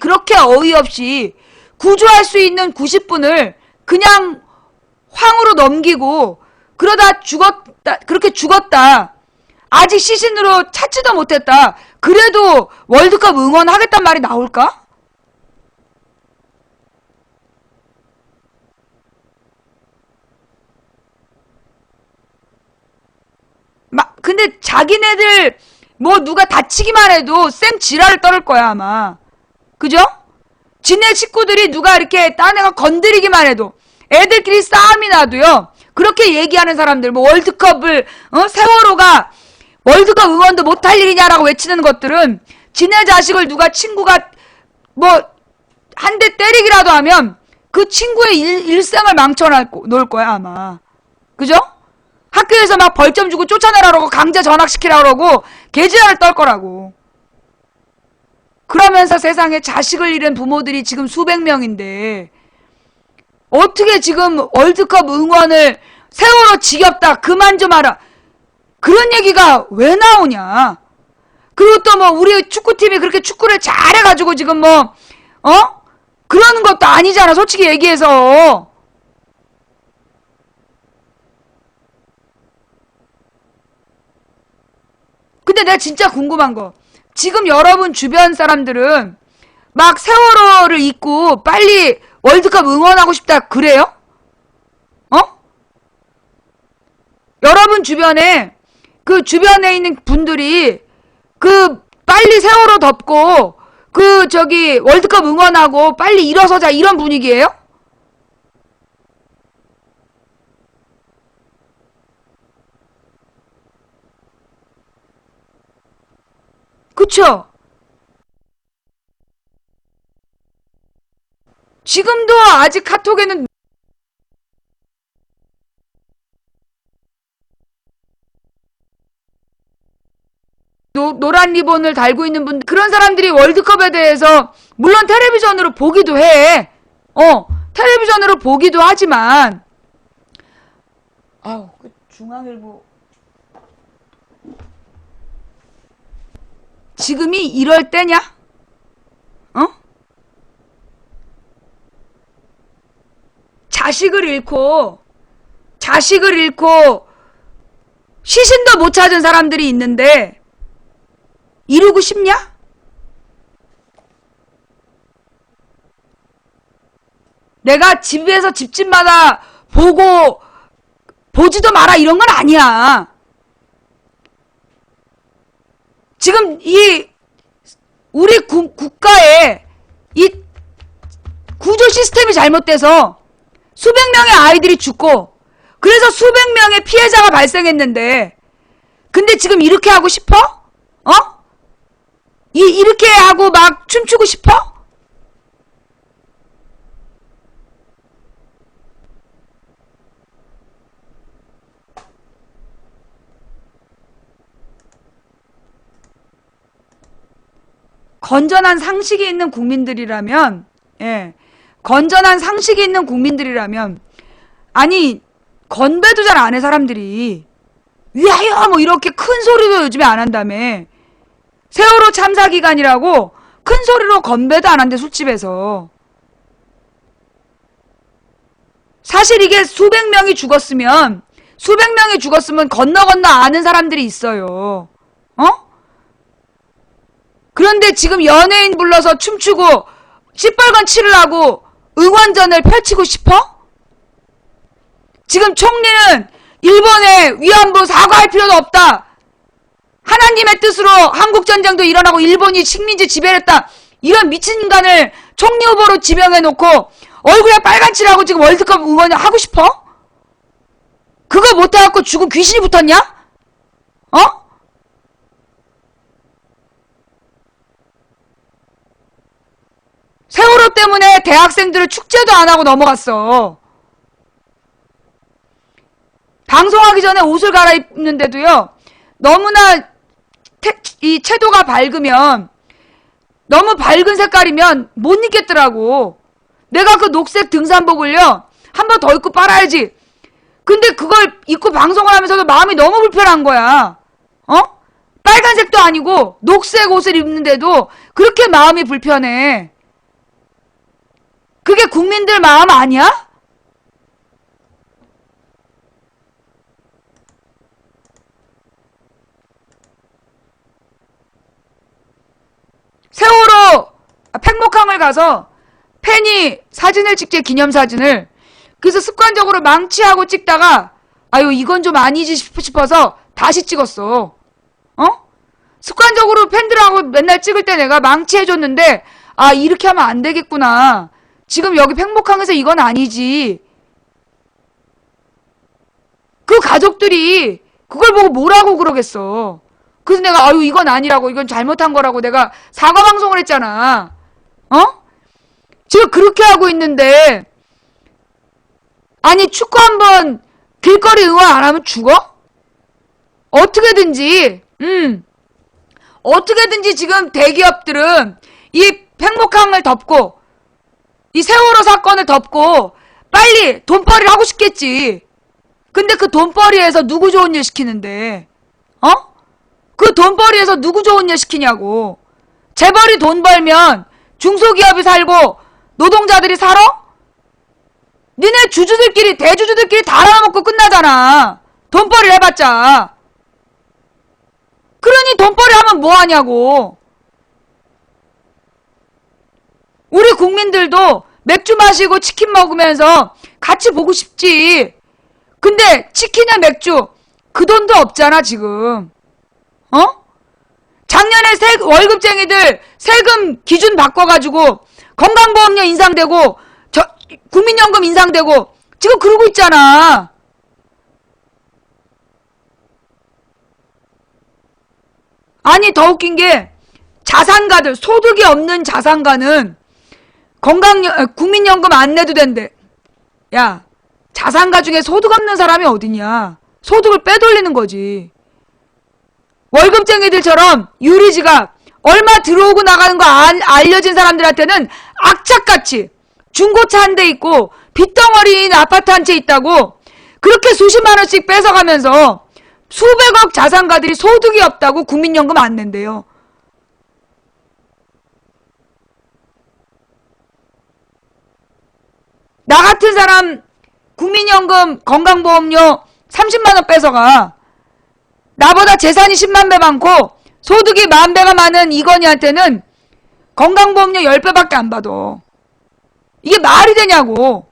그렇게 어이없이 구조할 수 있는 90분을 그냥 황으로 넘기고 그러다 그렇게 죽었다. 아직 시신으로 찾지도 못했다. 그래도 월드컵 응원하겠단 말이 나올까? 근데 자기네들 뭐 누가 다치기만 해도 쌩 지랄을 떨을 거야 아마. 그죠? 지네 식구들이 누가 이렇게 딴 애가 건드리기만 해도 애들끼리 싸움이 나도요. 그렇게 얘기하는 사람들 뭐 월드컵을 세월호가 월드컵 응원도 못할 일이냐라고 외치는 것들은 지네 자식을 누가 친구가 뭐 한 대 때리기라도 하면 그 친구의 일생을 놓을 거야 아마. 그죠? 학교에서 막 벌점 주고 쫓아내라고 강제 전학시키라 그러고 개지랄을 떨 거라고. 그러면서 세상에 자식을 잃은 부모들이 지금 수백 명인데 어떻게 지금 월드컵 응원을 세월호 지겹다 그만 좀 하라 그런 얘기가 왜 나오냐. 그리고 또 뭐 우리 축구팀이 그렇게 축구를 잘해가지고 지금 뭐 그러는 것도 아니잖아 솔직히 얘기해서. 근데 내가 진짜 궁금한 거, 지금 여러분 주변 사람들은 막 세월호를 잊고 빨리 월드컵 응원하고 싶다 그래요? 여러분 주변에 그 주변에 있는 분들이 그 빨리 세월호 덮고 그 저기 월드컵 응원하고 빨리 일어서자 이런 분위기예요? 그쵸? 지금도 아직 카톡에는 노란 리본을 달고 있는 분들, 그런 사람들이 월드컵에 대해서 물론 텔레비전으로 보기도 해. 텔레비전으로 보기도 하지만 그 중앙일보 지금이 이럴 때냐? 자식을 잃고 시신도 못 찾은 사람들이 있는데 이루고 싶냐? 내가 집에서 집집마다 보지도 마라 이런 건 아니야. 지금 우리 국가의 이 구조 시스템이 잘못돼서 수백 명의 아이들이 죽고 그래서 수백 명의 피해자가 발생했는데 근데 지금 이렇게 하고 싶어? 이렇게 하고 막 춤추고 싶어? 건전한 상식이 있는 국민들이라면 아니 건배도 잘 안 해 사람들이 위하여 뭐 이렇게 큰 소리도 요즘에 안 한다며. 세월호 참사 기간이라고 큰 소리로 건배도 안 한대 술집에서. 사실 이게 수백 명이 죽었으면 건너 아는 사람들이 있어요. 그런데 지금 연예인 불러서 춤추고 시뻘건 치르라고 응원전을 펼치고 싶어? 지금 총리는 일본의 위안부 사과할 필요도 없다. 하나님의 뜻으로 한국전쟁도 일어나고 일본이 식민지 지배를 했다. 이런 미친 인간을 총리 후보로 지명해놓고 얼굴에 빨간 칠하고 지금 월드컵 응원 하고 싶어? 그거 못해갖고 죽은 귀신이 붙었냐? 세월호 때문에 대학생들을 축제도 안 하고 넘어갔어. 방송하기 전에 옷을 갈아입는데도요. 너무나 이 채도가 밝으면 너무 밝은 색깔이면 못 입겠더라고. 내가 그 녹색 등산복을요. 한 번 더 입고 빨아야지. 근데 그걸 입고 방송을 하면서도 마음이 너무 불편한 거야. 빨간색도 아니고 녹색 옷을 입는데도 그렇게 마음이 불편해. 그게 국민들 마음 아니야? 세월호 팽목항을 가서 팬이 사진을 찍지, 기념사진을. 그래서 습관적으로 망치하고 찍다가 아유 이건 좀 아니지 싶어서 다시 찍었어. 어? 습관적으로 팬들하고 맨날 찍을 때 내가 망치해줬는데 아 이렇게 하면 안 되겠구나. 지금 여기 팽목항에서 이건 아니지. 그 가족들이 그걸 보고 뭐라고 그러겠어. 그래서 내가 아유 이건 아니라고, 이건 잘못한 거라고 내가 사과 방송을 했잖아. 어? 지금 그렇게 하고 있는데 아니 축구 한번 길거리 응원 안 하면 죽어? 어떻게든지 어떻게든지 지금 대기업들은 이 팽목항을 덮고 이 세월호 사건을 덮고 빨리 돈벌이를 하고 싶겠지. 근데 그 돈벌이에서 누구 좋은 일 시키는데? 어? 그 돈벌이에서 누구 좋은 일 시키냐고. 재벌이 돈 벌면 중소기업이 살고 노동자들이 살아? 니네 주주들끼리, 대주주들끼리 다 알아먹고 끝나잖아. 돈벌이를 해봤자. 그러니 돈벌이 하면 뭐하냐고. 우리 국민들도 맥주 마시고 치킨 먹으면서 같이 보고 싶지. 근데 치킨에 맥주 그 돈도 없잖아 지금. 어? 작년에 월급쟁이들 세금 기준 바꿔가지고 건강보험료 인상되고 국민연금 인상되고 지금 그러고 있잖아. 아니 더 웃긴 게 자산가들, 소득이 없는 자산가는 국민연금 안 내도 된대. 야, 자산가 중에 소득 없는 사람이 어디냐. 소득을 빼돌리는 거지. 월급쟁이들처럼 유리지갑 얼마 들어오고 나가는 거 알려진 사람들한테는 악착같이 중고차 한 대 있고 빚덩어리인 아파트 한 채 있다고 그렇게 수십만 원씩 뺏어가면서 수백억 자산가들이 소득이 없다고 국민연금 안 낸대요. 나 같은 사람 국민연금 건강보험료 30만 원 뺏어가. 나보다 재산이 10만 배 많고 소득이 10,000배가 많은 이건희한테는 건강보험료 10배밖에 안 받아. 이게 말이 되냐고.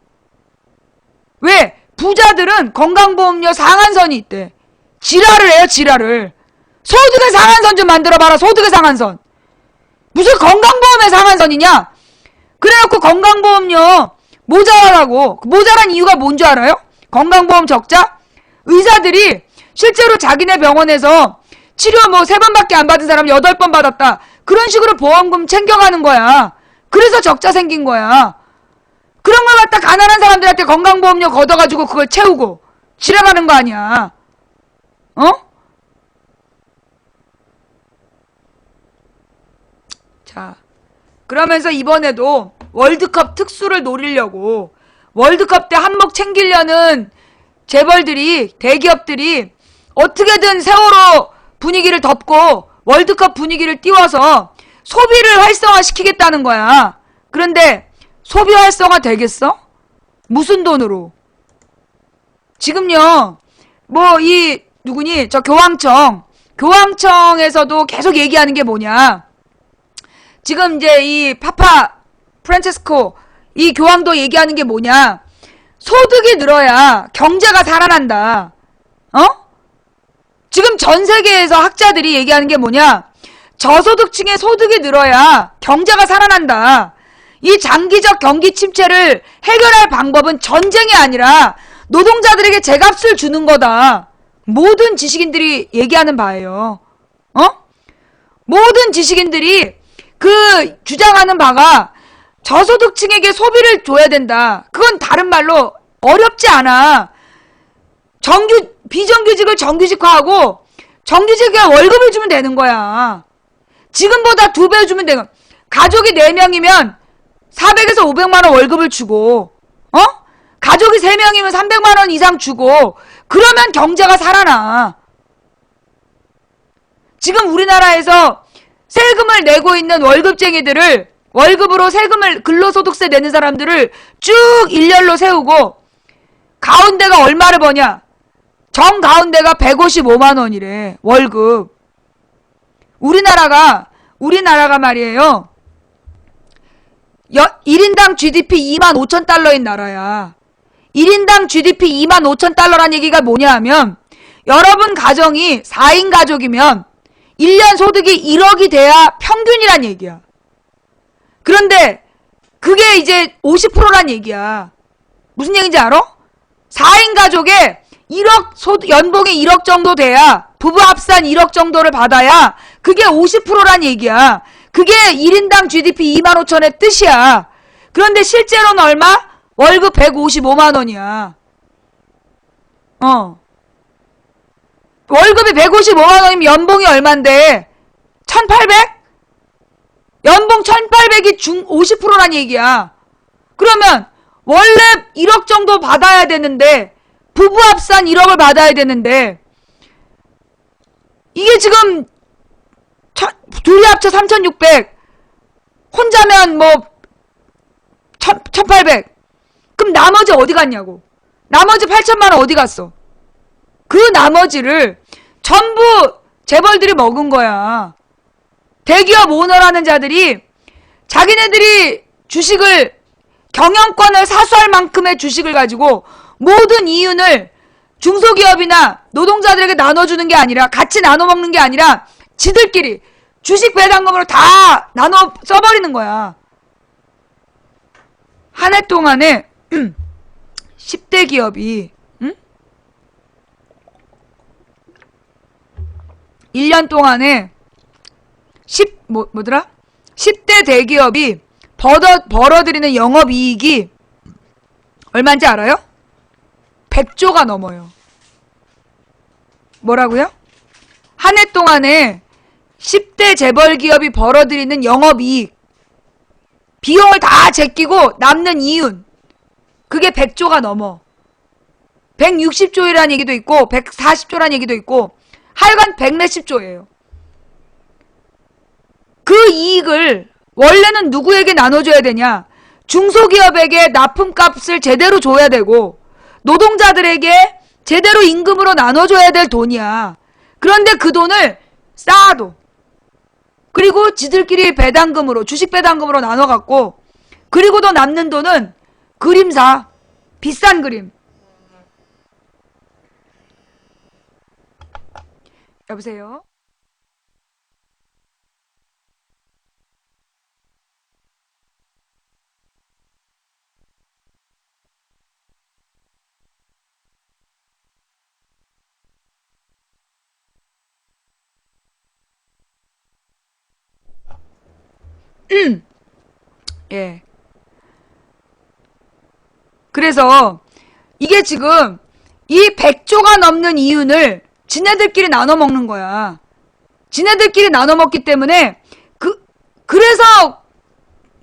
왜? 부자들은 건강보험료 상한선이 있대. 지랄을 해요, 지랄을. 소득의 상한선 좀 만들어봐라, 소득의 상한선. 무슨 건강보험의 상한선이냐? 그래놓고 건강보험료 모자라고. 모자란 이유가 뭔 줄 알아요? 건강보험 적자? 의사들이 실제로 자기네 병원에서 치료 뭐 3번밖에 안 받은 사람 8번 받았다. 그런 식으로 보험금 챙겨가는 거야. 그래서 적자 생긴 거야. 그런 걸 갖다 가난한 사람들한테 건강보험료 걷어가지고 그걸 채우고 지랄하는 거 아니야. 어? 자, 그러면서 이번에도 월드컵 특수를 노리려고 월드컵 때 한몫 챙기려는 재벌들이, 대기업들이 어떻게든 세월호 분위기를 덮고 월드컵 분위기를 띄워서 소비를 활성화시키겠다는 거야. 그런데 소비 활성화 되겠어? 무슨 돈으로? 지금요, 누구니? 저 교황청에서도 계속 얘기하는 게 뭐냐. 지금 이제 이 파파 프란체스코 이 교황도 얘기하는 게 뭐냐. 소득이 늘어야 경제가 살아난다. 어? 지금 전 세계에서 학자들이 얘기하는 게 뭐냐. 저소득층의 소득이 늘어야 경제가 살아난다. 이 장기적 경기 침체를 해결할 방법은 전쟁이 아니라 노동자들에게 제값을 주는 거다. 모든 지식인들이 얘기하는 바예요. 어? 모든 지식인들이 그 주장하는 바가 저소득층에게 소비를 줘야 된다. 그건 다른 말로 어렵지 않아. 비정규직을 정규직화하고 정규직에 월급을 주면 되는 거야. 지금보다 2배 주면 되는 거야. 가족이 4명이면 400에서 500만 원 월급을 주고, 가족이 3명이면 300만 원 이상 주고, 그러면 경제가 살아나. 지금 우리나라에서 세금을 내고 있는 월급쟁이들을, 월급으로 세금을, 근로소득세 내는 사람들을 쭉 일렬로 세우고 가운데가 얼마를 버냐? 정가운데가 155만 원이래. 월급. 우리나라가 말이에요. 1인당 GDP 2만 5천 달러인 나라야. 1인당 GDP 2만 5천 달러란 얘기가 뭐냐 하면, 여러분 가정이 4인 가족이면 1년 소득이 1억이 돼야 평균이란 얘기야. 그런데 그게 이제 50%란 얘기야. 무슨 얘기인지 알아? 4인 가족에 1억 연봉이 1억 정도 돼야, 부부 합산 1억 정도를 받아야 그게 50%란 얘기야. 그게 1인당 GDP 2만 5천의 뜻이야. 그런데 실제로는 얼마? 월급 155만 원이야. 월급이 155만 원이면 연봉이 얼만데? 1800? 연봉 1800이 50%란 얘기야. 그러면 원래 1억 정도 받아야 되는데, 부부 합산 1억을 받아야 되는데, 이게 지금 둘이 합쳐 3600, 혼자면 뭐 1800. 그럼 나머지 어디 갔냐고. 나머지 8천만 원 어디 갔어? 그 나머지를 전부 재벌들이 먹은 거야. 대기업 오너라는 자들이 자기네들이 주식을, 경영권을 사수할 만큼의 주식을 가지고 모든 이윤을 중소기업이나 노동자들에게 나눠주는 게 아니라, 같이 나눠 먹는 게 아니라 지들끼리 주식 배당금으로 다 나눠 써버리는 거야. 한 해 동안에 10대 기업이 1년 동안에 10대 대기업이 벌어들이는 영업이익이 얼마인지 알아요? 100조가 넘어요. 뭐라고요? 한 해 동안에 10대 재벌기업이 벌어들이는 영업이익, 비용을 다 제끼고 남는 이윤, 그게 100조가 넘어. 160조라는 얘기도 있고 140조라는 얘기도 있고 하여간 100몇십조예요. 그 이익을 원래는 누구에게 나눠줘야 되냐? 중소기업에게 납품값을 제대로 줘야 되고 노동자들에게 제대로 임금으로 나눠줘야 될 돈이야. 그런데 그 돈을 쌓아도, 그리고 지들끼리 배당금으로, 주식 배당금으로 나눠갖고, 그리고 더 남는 돈은 그림사, 비싼 그림. 여보세요? 예. 그래서 이게 지금 이 100조가 넘는 이윤을 지네들끼리 나눠 먹는 거야. 지네들끼리 나눠 먹기 때문에 그래서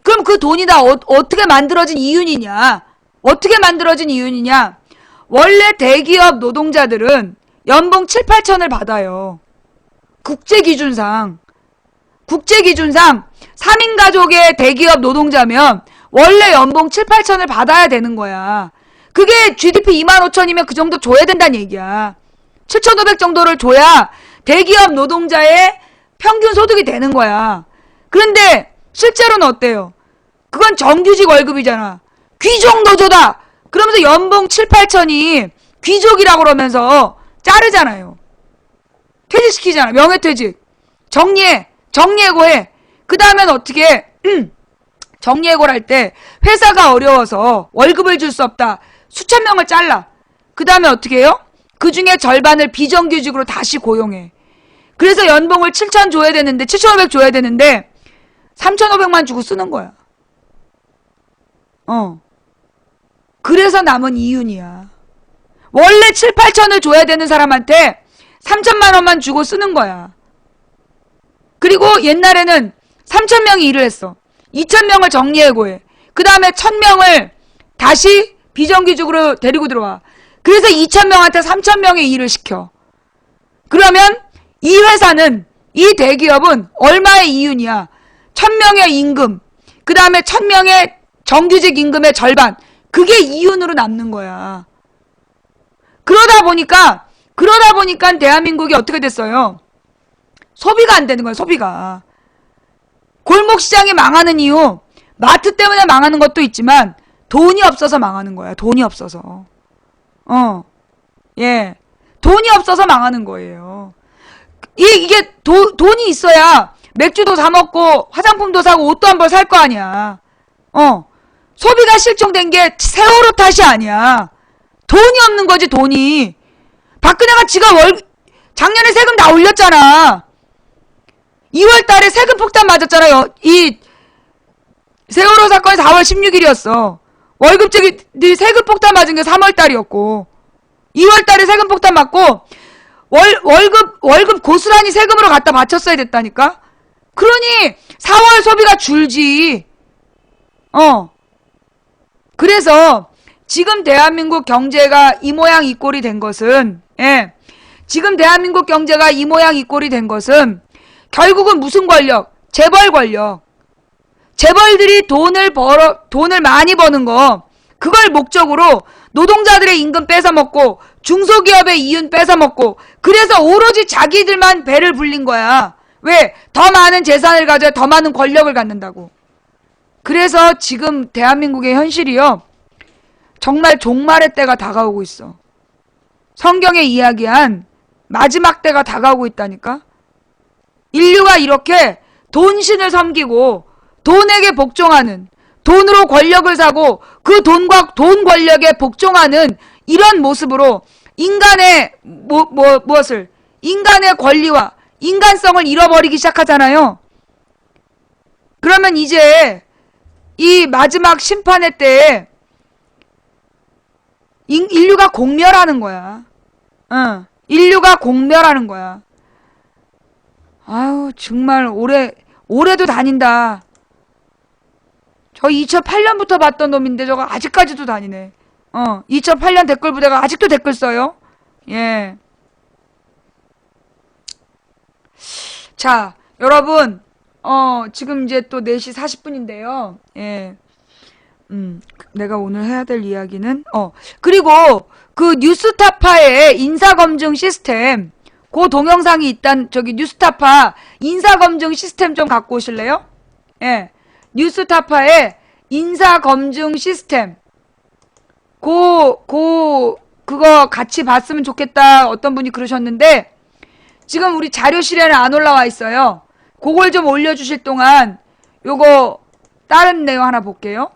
그럼 그 돈이 다 어떻게 만들어진 이윤이냐? 어떻게 만들어진 이윤이냐? 원래 대기업 노동자들은 연봉 7, 8천을 받아요. 국제 기준상 3인 가족의 대기업 노동자면 원래 연봉 7, 8천을 받아야 되는 거야. 그게 GDP 2만 5천이면 그 정도 줘야 된다는 얘기야. 7,500 정도를 줘야 대기업 노동자의 평균 소득이 되는 거야. 그런데 실제로는 어때요? 그건 정규직 월급이잖아. 귀족 노조다! 그러면서 연봉 7, 8천이 귀족이라고 그러면서 자르잖아요. 퇴직시키잖아. 명예퇴직. 정리해고해. 그 다음엔 어떻게 정리해고를 할 때 회사가 어려워서 월급을 줄 수 없다. 수천 명을 잘라. 그 다음에 어떻게 해요? 그 중에 절반을 비정규직으로 다시 고용해. 그래서 연봉을 7천 줘야 되는데 7,500 줘야 되는데 3,500만 주고 쓰는 거야. 그래서 남은 이윤이야. 원래 7, 8천을 줘야 되는 사람한테 3천만 원만 주고 쓰는 거야. 그리고 옛날에는 3,000명이 일을 했어. 2,000명을 정리해고해. 그 다음에 1,000명을 다시 비정규직으로 데리고 들어와. 그래서 2,000명한테 3,000명의 일을 시켜. 그러면 이 회사는 이 대기업은 얼마의 이윤이야? 1000명의 임금, 그 다음에 1000명의 정규직 임금의 절반, 그게 이윤으로 남는 거야. 그러다 보니까 대한민국이 어떻게 됐어요? 소비가 안 되는 거야, 소비가. 골목시장이 망하는 이유, 마트 때문에 망하는 것도 있지만 돈이 없어서 망하는 거야. 돈이 없어서. 돈이 없어서 망하는 거예요. 이게 돈이 있어야 맥주도 사 먹고 화장품도 사고 옷도 한 벌 살 거 아니야. 소비가 실종된 게 세월호 탓이 아니야. 돈이 없는 거지, 돈이. 박근혜가 지가 작년에 세금 다 올렸잖아. 2월 달에 세금 폭탄 맞았잖아요. 이 세월호 사건이 4월 16일이었어. 월급쟁이들이 세금 폭탄 맞은 게 3월 달이었고, 2월 달에 세금 폭탄 맞고, 월급 고스란히 세금으로 갖다 바쳤어야 됐다니까? 그러니, 4월 소비가 줄지. 그래서, 지금 대한민국 경제가 이 모양 이 꼴이 된 것은, 지금 대한민국 경제가 이 모양 이 꼴이 된 것은, 결국은 무슨 권력? 재벌 권력. 재벌들이 돈을 많이 버는 거, 그걸 목적으로 노동자들의 임금 뺏어먹고, 중소기업의 이윤 뺏어먹고, 그래서 오로지 자기들만 배를 불린 거야. 왜? 더 많은 재산을 가져야 더 많은 권력을 갖는다고. 그래서 지금 대한민국의 현실이요, 정말 종말의 때가 다가오고 있어. 성경에 이야기한 마지막 때가 다가오고 있다니까? 인류가 이렇게 돈신을 섬기고 돈에게 복종하는, 돈으로 권력을 사고 그 돈과 돈 권력에 복종하는 이런 모습으로 인간의 무엇을? 인간의 권리와 인간성을 잃어버리기 시작하잖아요. 그러면 이제 이 마지막 심판의 때에 인류가 공멸하는 거야. 인류가 공멸하는 거야. 아유, 정말 올해도 다닌다. 저 2008년부터 봤던 놈인데 저거 아직까지도 다니네. 2008년 댓글 부대가 아직도 댓글 써요. 예. 자, 여러분, 지금 이제 또 4시 40분인데요. 예. 내가 오늘 해야 될 이야기는, 그리고 그 뉴스타파의 인사검증 시스템, 그 동영상이 있단, 저기 뉴스타파 인사검증 시스템 좀 갖고 오실래요? 예. 뉴스타파의 인사검증 시스템. 그거 같이 봤으면 좋겠다. 어떤 분이 그러셨는데, 지금 우리 자료실에는 안 올라와 있어요. 그걸 좀 올려주실 동안, 요거, 다른 내용 하나 볼게요.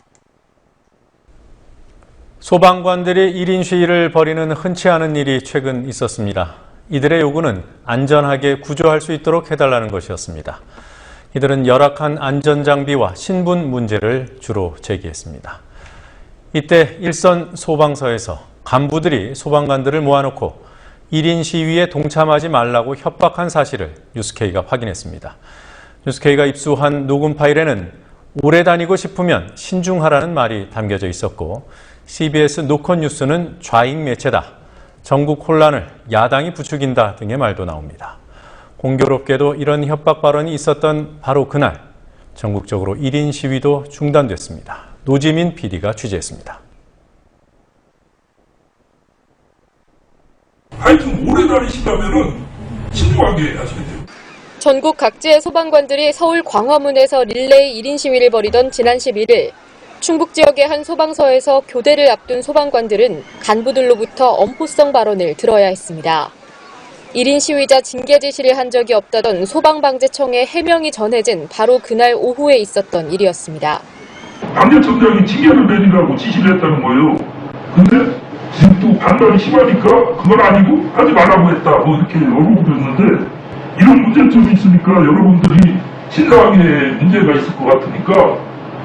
소방관들이 1인 시위를 벌이는 흔치 않은 일이 최근 있었습니다. 이들의 요구는 안전하게 구조할 수 있도록 해달라는 것이었습니다. 이들은 열악한 안전장비와 신분 문제를 주로 제기했습니다. 이때 일선 소방서에서 간부들이 소방관들을 모아놓고 1인 시위에 동참하지 말라고 협박한 사실을 뉴스K가 확인했습니다. 뉴스K가 입수한 녹음 파일에는 오래 다니고 싶으면 신중하라는 말이 담겨져 있었고, CBS 노컷 뉴스는 좌익 매체다, 전국 혼란을 야당이 부추긴다 등의 말도 나옵니다. 공교롭게도 이런 협박 발언이 있었던 바로 그날, 전국적으로 1인 시위도 중단됐습니다. 노지민 PD가 취재했습니다. 하여튼 오래 다니시다면은 신중하게 하셔야 돼요. 전국 각지의 소방관들이 서울 광화문에서 릴레이 1인 시위를 벌이던 지난 11일, 충북 지역의 한 소방서에서 교대를 앞둔 소방관들은 간부들로부터 엄포성 발언을 들어야 했습니다. 1인 시위자 징계 지시를 한 적이 없다던 소방방재청의 해명이 전해진 바로 그날 오후에 있었던 일이었습니다. 방재청장이 징계를 내리라고 지시를 했다는 거예요. 근데 지금 또 반발이 심하니까 그건 아니고 하지 말라고 했다, 뭐 이렇게 언급했는데, 이런 문제점이 있으니까 여러분들이 신상에 문제가 있을 것 같으니까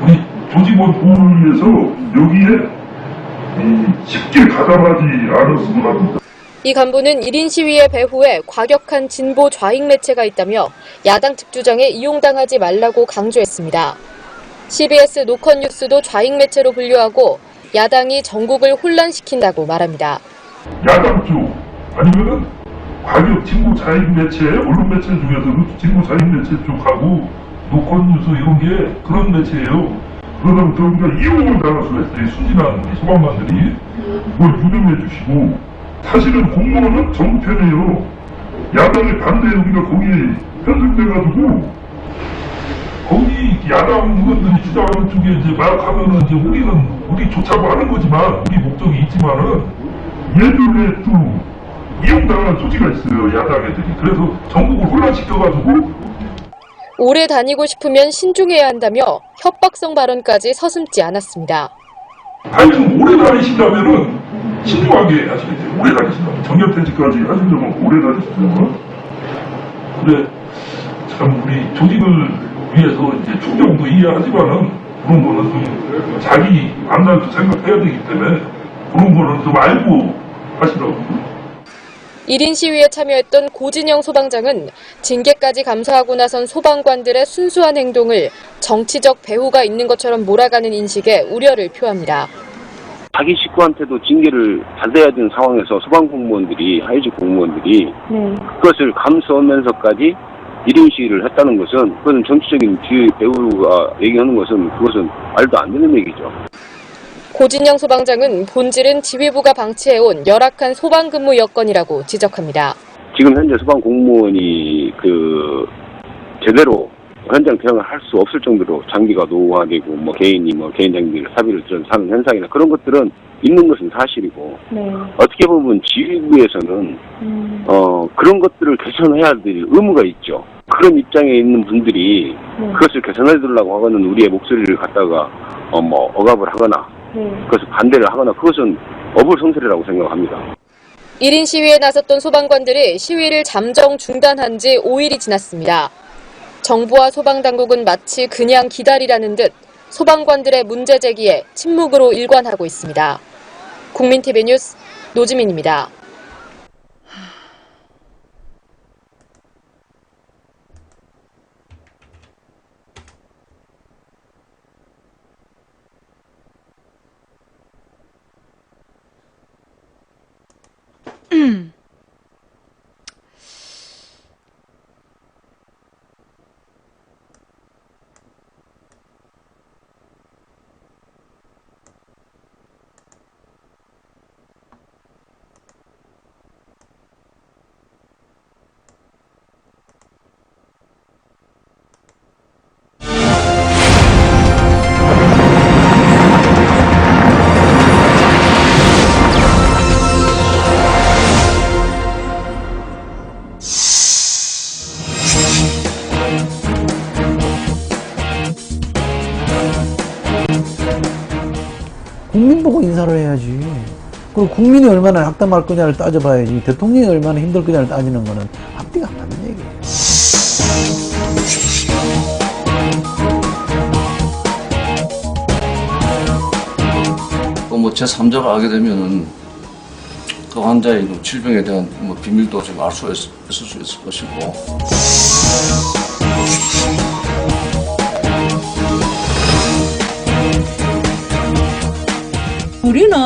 우리 조직원 보호를 위해서 여기에 쉽게 가담하지 않았으면 합니다. 이 간부는 1인 시위의 배후에 과격한 진보 좌익 매체가 있다며 야당 측 주장에 이용당하지 말라고 강조했습니다. CBS 노컷 뉴스도 좌익 매체로 분류하고 야당이 전국을 혼란시킨다고 말합니다. 야당 쪽 아니면은 과격 진보 자익 매체, 언론 매체 중에서도 진보 자익 매체 쪽하고 노컷뉴스 이런 게 그런 매체예요. 그러다 보니까 이용을 당할 수가 있어요. 순진한 소방관들이 그걸 유명해 주시고, 사실은 공무원은 정부 편이에요. 야당의 반대 우리가 거기에 편승돼가지고 거기 야당 의원들이 주장하는 쪽에 이제 막 하면은 이제 우리 좋자고 하는 거지만 우리 목적이 있지만은 얘들의 또 이용당할 소지가 있어요, 야당 애들이. 그래서 전국을 혼란시켜가지고. 오래 다니고 싶으면 신중해야 한다며 협박성 발언까지 서슴지 않았습니다. 하여튼 오래 다니신다면은 신중하게 하시겠죠. 오래 다니신다면 정년퇴직까지 하시려면 오래 다니시려면. 그래 참 우리 조직을 위해서 이제 충정도 이해하지만은 그런 거는 좀 자기 앞날도 생각해야 되기 때문에 그런 거는 좀 알고 하시라고. 1인 시위에 참여했던 고진영 소방장은 징계까지 감수하고 나선 소방관들의 순수한 행동을 정치적 배후가 있는 것처럼 몰아가는 인식에 우려를 표합니다. 자기 식구한테도 징계를 받아야 되는 상황에서 소방공무원들이, 하위직 공무원들이 그것을 감수하면서까지 1인 시위를 했다는 것은, 그것은 정치적인 뒤의 배후가 얘기하는 것은 그것은 말도 안 되는 얘기죠. 고진영 소방장은 본질은 지휘부가 방치해온 열악한 소방 근무 여건이라고 지적합니다. 지금 현재 소방 공무원이 제대로 현장 대응을 할 수 없을 정도로 장비가 노후화되고 개인 장비를 사비를 들여서 사는 현상이나 그런 것들은 있는 것은 사실이고, 어떻게 보면 지휘부에서는 그런 것들을 개선해야 될 의무가 있죠. 그런 입장에 있는 분들이 그것을 개선해달라고 하고는 우리의 목소리를 갖다가 억압을 하거나 그것을 반대를 하거나, 그것은 어불성설이라고 생각합니다. 1인 시위에 나섰던 소방관들이 시위를 잠정 중단한 지 5일이 지났습니다. 정부와 소방당국은 마치 그냥 기다리라는 듯 소방관들의 문제 제기에 침묵으로 일관하고 있습니다. 국민TV 뉴스 노지민입니다. 국민 보고 인사를 해야지. 그리고 국민이 얼마나 낙담할 거냐를 따져봐야지. 대통령이 얼마나 힘들 거냐를 따지는 거는 앞뒤가 안 맞는 얘기예요. 제3자가 알게 되면은 그 환자의 질병에 대한 비밀도 좀 알 수 있을 수 있을 것이고. 우리는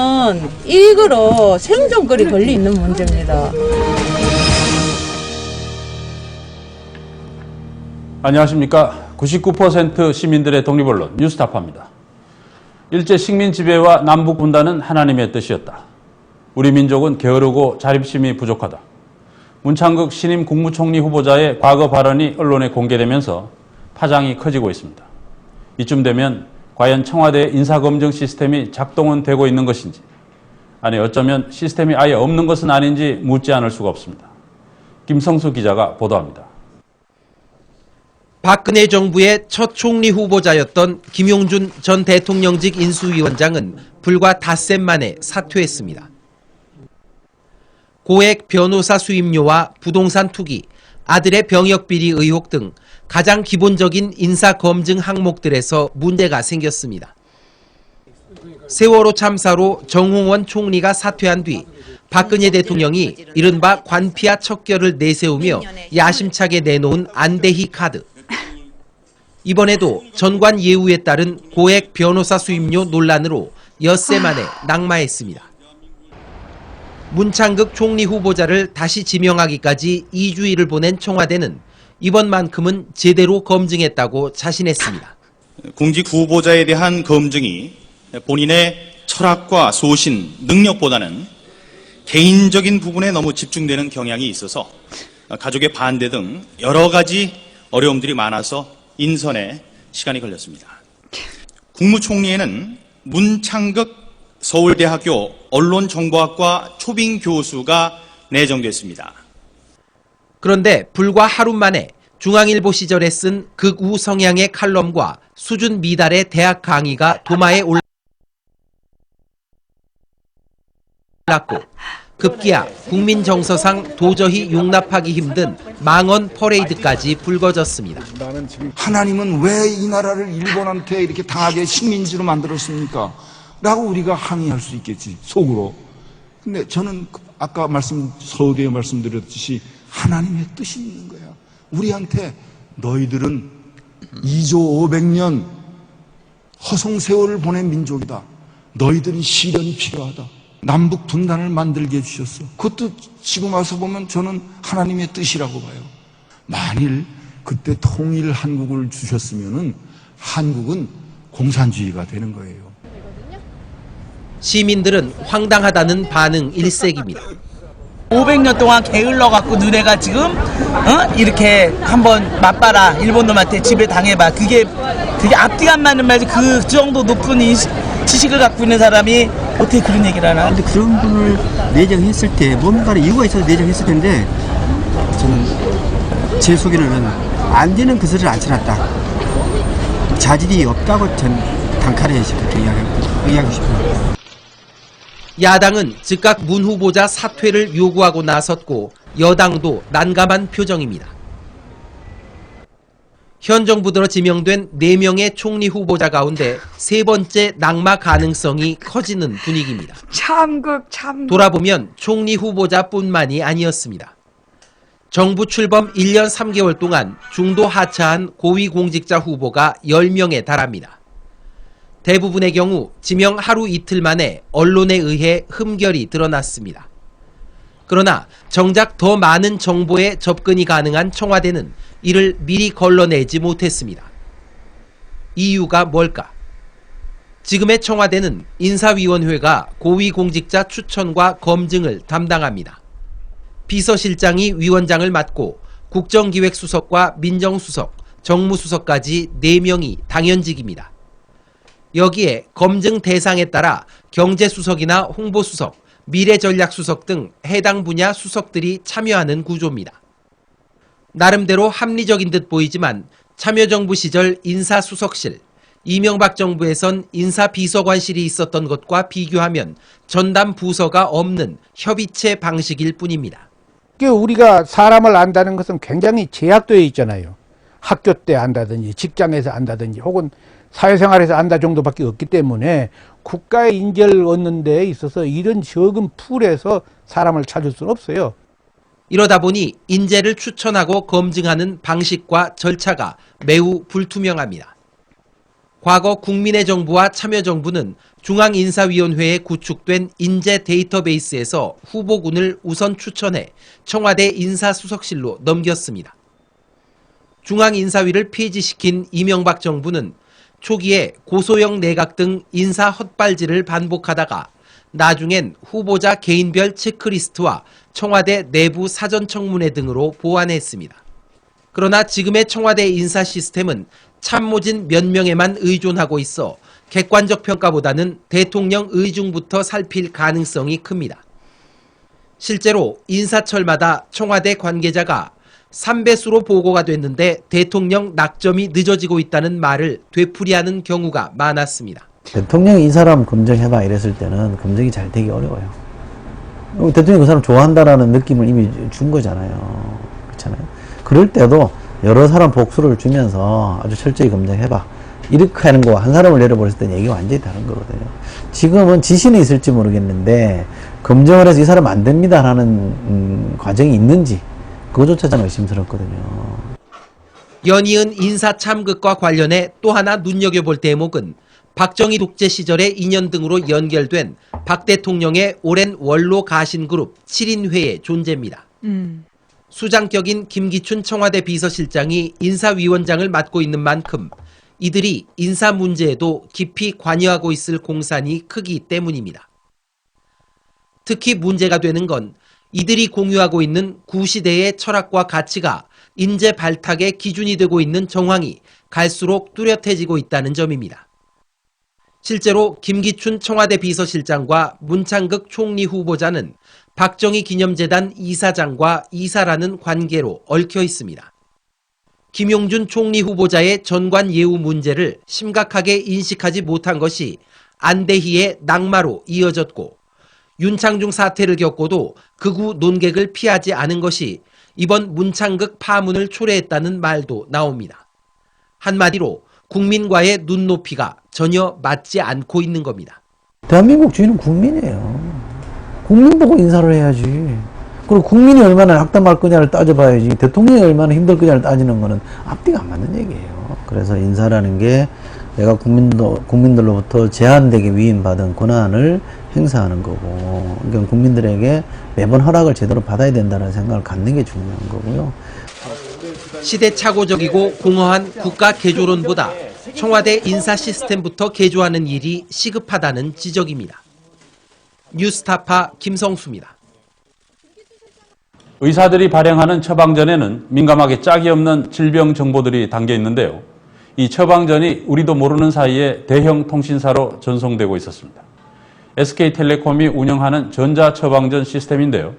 이거로 생존권이 걸려 있는 문제입니다. 안녕하십니까. 99% 시민들의 독립언론 뉴스타파입니다. 일제 식민 지배와 남북 분단은 하나님의 뜻이었다. 우리 민족은 게으르고 자립심이 부족하다. 문창극 신임 국무총리 후보자의 과거 발언이 언론에 공개되면서 파장이 커지고 있습니다. 이쯤 되면 과연 청와대의 인사검증 시스템이 작동은 되고 있는 것인지, 아니 어쩌면 시스템이 아예 없는 것은 아닌지 묻지 않을 수가 없습니다. 김성수 기자가 보도합니다. 박근혜 정부의 첫 총리 후보자였던 김용준 전 대통령직 인수위원장은 불과 닷새 만에 사퇴했습니다. 고액 변호사 수임료와 부동산 투기, 아들의 병역비리 의혹 등 가장 기본적인 인사검증 항목들에서 문제가 생겼습니다. 세월호 참사로 정홍원 총리가 사퇴한 뒤 박근혜 대통령이 이른바 관피아 척결을 내세우며 야심차게 내놓은 안대희 카드. 이번에도 전관 예우에 따른 고액 변호사 수임료 논란으로 엿새 만에 낙마했습니다. 문창극 총리 후보자를 다시 지명하기까지 2주일을 보낸 청와대는 이번만큼은 제대로 검증했다고 자신했습니다. 공직 후보자에 대한 검증이 본인의 철학과 소신, 능력보다는 개인적인 부분에 너무 집중되는 경향이 있어서 가족의 반대 등 여러 가지 어려움들이 많아서 인선에 시간이 걸렸습니다. 국무총리에는 문창극 서울대학교 언론정보학과 초빙 교수가 내정됐습니다. 그런데 불과 하루 만에 중앙일보 시절에 쓴 극우 성향의 칼럼과 수준 미달의 대학 강의가 도마에 올랐고 급기야 국민 정서상 도저히 용납하기 힘든 망언 퍼레이드까지 불거졌습니다. 하나님은 왜 이 나라를 일본한테 이렇게 당하게 식민지로 만들었습니까? 라고 우리가 항의할 수 있겠지, 속으로. 근데 저는 아까 서두에 말씀드렸듯이 하나님의 뜻이 있는 거야. 우리한테 너희들은 2조 500년 허송세월을 보낸 민족이다. 너희들은 시련이 필요하다. 남북 분단을 만들게 해주셨어. 그것도 지금 와서 보면 저는 하나님의 뜻이라고 봐요. 만일 그때 통일 한국을 주셨으면은 한국은 공산주의가 되는 거예요. 시민들은 황당하다는 반응 일색입니다. 500년 동안 게을러갖고 너네가 지금 이렇게 한번 맛봐라. 일본 놈한테 지배 당해봐. 그게 앞뒤가 안 맞는 말이지. 그 정도 높은 지식을 갖고 있는 사람이 어떻게 그런 얘기를 하나? 근데 그런 분을 내정했을 때 뭔가의 이유가 있어서 내정했을 텐데 저는 제 속에는 안 되는 그 소리를 안 쳐놨다. 자질이 없다고 전 단칼에 그렇게 이야기하고 싶습니다. 야당은 즉각 문 후보자 사퇴를 요구하고 나섰고 여당도 난감한 표정입니다. 현 정부 들어 지명된 4명의 총리 후보자 가운데 세 번째 낙마 가능성이 커지는 분위기입니다. 참극. 돌아보면 총리 후보자뿐만이 아니었습니다. 정부 출범 1년 3개월 동안 중도 하차한 고위공직자 후보가 10명에 달합니다. 대부분의 경우 지명 하루 이틀 만에 언론에 의해 흠결이 드러났습니다. 그러나 정작 더 많은 정보에 접근이 가능한 청와대는 이를 미리 걸러내지 못했습니다. 이유가 뭘까? 지금의 청와대는 인사위원회가 고위공직자 추천과 검증을 담당합니다. 비서실장이 위원장을 맡고 국정기획수석과 민정수석, 정무수석까지 4명이 당연직입니다. 여기에 검증 대상에 따라 경제수석이나 홍보수석, 미래전략수석 등 해당 분야 수석들이 참여하는 구조입니다. 나름대로 합리적인 듯 보이지만 참여정부 시절 인사수석실, 이명박 정부에선 인사비서관실이 있었던 것과 비교하면 전담 부서가 없는 협의체 방식일 뿐입니다. 우리가 사람을 안다는 것은 굉장히 제약되어 있잖아요. 학교 때 안다든지 직장에서 안다든지 혹은 사회생활에서 안다 정도밖에 없기 때문에 국가의 인재를 얻는 데 있어서 이런 적은 풀에서 사람을 찾을 수는 없어요. 이러다 보니 인재를 추천하고 검증하는 방식과 절차가 매우 불투명합니다. 과거 국민의 정부와 참여정부는 중앙인사위원회에 구축된 인재 데이터베이스에서 후보군을 우선 추천해 청와대 인사수석실로 넘겼습니다. 중앙인사위를 폐지시킨 이명박 정부는 초기에 고소영 내각 등 인사 헛발질을 반복하다가 나중엔 후보자 개인별 체크리스트와 청와대 내부 사전청문회 등으로 보완했습니다. 그러나 지금의 청와대 인사 시스템은 참모진 몇 명에만 의존하고 있어 객관적 평가보다는 대통령 의중부터 살필 가능성이 큽니다. 실제로 인사철마다 청와대 관계자가 3배수로 보고가 됐는데 대통령 낙점이 늦어지고 있다는 말을 되풀이하는 경우가 많았습니다. 대통령 이 사람 검증해봐 이랬을 때는 검증이 잘 되기 어려워요. 대통령이 그 사람 좋아한다라는 느낌을 이미 준 거잖아요. 그렇잖아요. 그럴 때도 여러 사람 복수를 주면서 아주 철저히 검증해봐 이렇게 하는 거와 한 사람을 내려버렸을 때는 얘기가 완전히 다른 거거든요. 지금은 지시는 있을지 모르겠는데 검증을 해서 이 사람 안 됩니다라는 과정이 있는지 그거조차 좀 의심스럽거든요. 연이은 인사 참극과 관련해 또 하나 눈여겨볼 대목은 박정희 독재 시절의 인연 등으로 연결된 박 대통령의 오랜 원로 가신 그룹 7인회의 존재입니다. 수장격인 김기춘 청와대 비서실장이 인사위원장을 맡고 있는 만큼 이들이 인사 문제에도 깊이 관여하고 있을 공산이 크기 때문입니다. 특히 문제가 되는 건 이들이 공유하고 있는 구시대의 철학과 가치가 인재 발탁의 기준이 되고 있는 정황이 갈수록 뚜렷해지고 있다는 점입니다. 실제로 김기춘 청와대 비서실장과 문창극 총리 후보자는 박정희 기념재단 이사장과 이사라는 관계로 얽혀 있습니다. 김용준 총리 후보자의 전관 예우 문제를 심각하게 인식하지 못한 것이 안대희의 낙마로 이어졌고 윤창중 사태를 겪고도 극우 논객을 피하지 않은 것이 이번 문창극 파문을 초래했다는 말도 나옵니다. 한마디로 국민과의 눈높이가 전혀 맞지 않고 있는 겁니다. 대한민국 주인은 국민이에요. 국민 보고 인사를 해야지. 그리고 국민이 얼마나 낙담할 거냐를 따져봐야지. 대통령이 얼마나 힘들 거냐를 따지는 거는 앞뒤가 안 맞는 얘기예요. 그래서 인사라는 게 내가 국민들로부터 제한되게 위임받은 권한을 행사하는 거고, 그러니까 국민들에게 매번 허락을 제대로 받아야 된다는 생각을 갖는 게 중요한 거고요. 시대착오적이고 공허한 국가 개조론보다 청와대 인사 시스템부터 개조하는 일이 시급하다는 지적입니다. 뉴스타파 김성수입니다. 의사들이 발행하는 처방전에는 민감하게 짝이 없는 질병 정보들이 담겨 있는데요. 이 처방전이 우리도 모르는 사이에 대형 통신사로 전송되고 있었습니다. SK텔레콤이 운영하는 전자처방전 시스템인데요.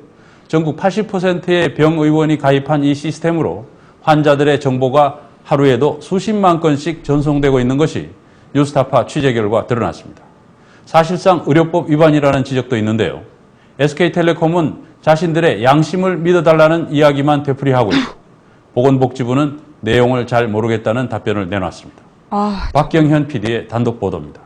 전국 80%의 병의원이 가입한 이 시스템으로 환자들의 정보가 하루에도 수십만 건씩 전송되고 있는 것이 뉴스타파 취재 결과 드러났습니다. 사실상 의료법 위반이라는 지적도 있는데요. SK텔레콤은 자신들의 양심을 믿어달라는 이야기만 되풀이하고 있고 보건복지부는 내용을 잘 모르겠다는 답변을 내놨습니다. 박경현 PD의 단독 보도입니다.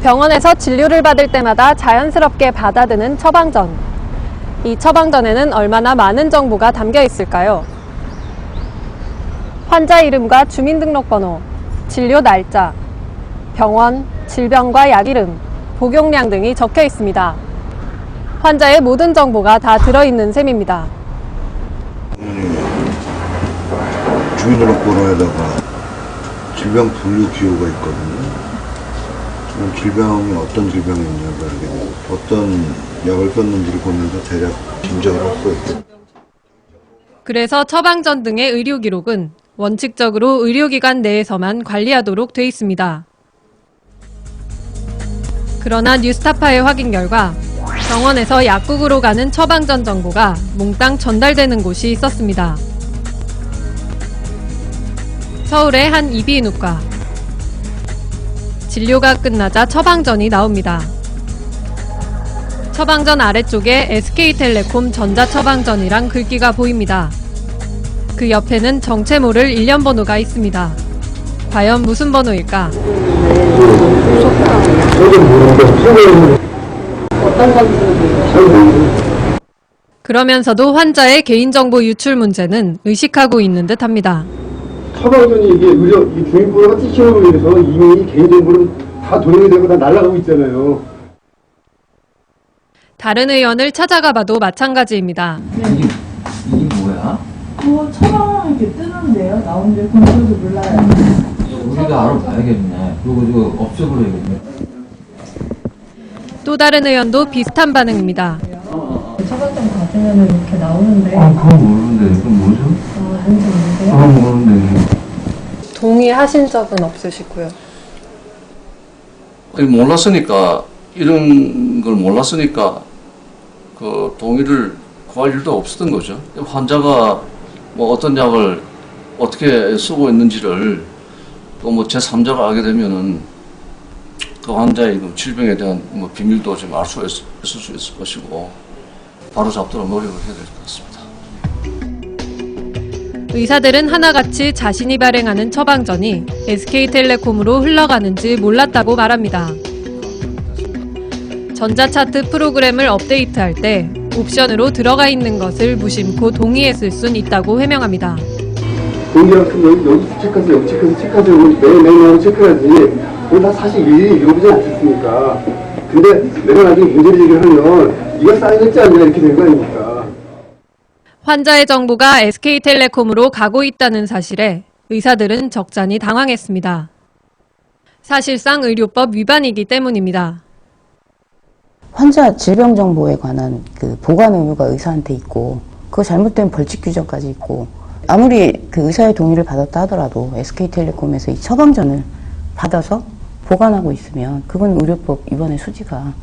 병원에서 진료를 받을 때마다 자연스럽게 받아드는 처방전. 이 처방전에는 얼마나 많은 정보가 담겨 있을까요? 환자 이름과 주민등록번호, 진료 날짜, 병원, 질병과 약 이름, 복용량 등이 적혀 있습니다. 환자의 모든 정보가 다 들어있는 셈입니다. 주민등록번호에다가 질병 분류 기호가 있거든요. 질병이 어떤 질병이냐고 알게 되고 어떤 약을 썼는지를 보면서 대략 짐작을 할 수 있고. 그래서 처방전 등의 의료 기록은 원칙적으로 의료기관 내에서만 관리하도록 돼 있습니다. 그러나 뉴스타파의 확인 결과 병원에서 약국으로 가는 처방전 정보가 몽땅 전달되는 곳이 있었습니다. 서울의 한 이비인후과. 진료가 끝나자 처방전이 나옵니다. 처방전 아래쪽에 SK텔레콤 전자처방전이랑 글귀가 보입니다. 그 옆에는 정체 모를 일련 번호가 있습니다. 과연 무슨 번호일까? 그러면서도 환자의 개인정보 유출 문제는 의식하고 있는 듯합니다. 처방전이 이게 의료 주민번호가 찍히는 거에 의해서 이미 개인정보는 다 도용이 되고 다 날아가고 있잖아요. 다른 의원을 찾아가 봐도 마찬가지입니다. 이게 뭐야? 그거 처방 이렇게 뜨는데요. 나오는데 본인도 몰라요. 우리가 알아봐야겠네. 그리고 저 없애버려야겠네. 또 다른 의원도 비슷한 반응입니다. 처방전 받으면 이렇게 나오는데. 그건 모르는데. 그건 뭐죠? 뭔지 모르세요? 그건 모르는데. 동의하신 적은 없으시고요. 아니, 몰랐으니까, 이런 걸 몰랐으니까, 그 동의를 구할 일도 없었던 거죠. 환자가 뭐 어떤 약을 어떻게 쓰고 있는지를 또 뭐 제3자가 알게 되면은 그 환자의 그 질병에 대한 뭐 비밀도 좀 알 수 있을 수 있을 것이고, 바로 잡도록 노력을 해야 될 것 같습니다. 의사들은 하나같이 자신이 발행하는 처방전이 SK텔레콤으로 흘러가는지 몰랐다고 말합니다. 전자차트 프로그램을 업데이트할 때 옵션으로 들어가 있는 것을 무심코 동의했을 순 있다고 해명합니다. 동기랑 여기 체크해서 여기 체크해서 매일 체크하지. 그건 다 사실 일일이 이루어지지 않겠습니까? 근데 내가 나중에 문제를 제기하면 이가 쌓여있지 않냐 이렇게 된 거 아닙니까? 환자의 정보가 SK텔레콤으로 가고 있다는 사실에 의사들은 적잖이 당황했습니다. 사실상 의료법 위반이기 때문입니다. 환자 질병 정보에 관한 그 보관 의무가 의사한테 있고 그거 잘못되면 벌칙 규정까지 있고 아무리 그 의사의 동의를 받았다 하더라도 SK텔레콤에서 이 처방전을 받아서 보관하고 있으면 그건 의료법 위반의 소지가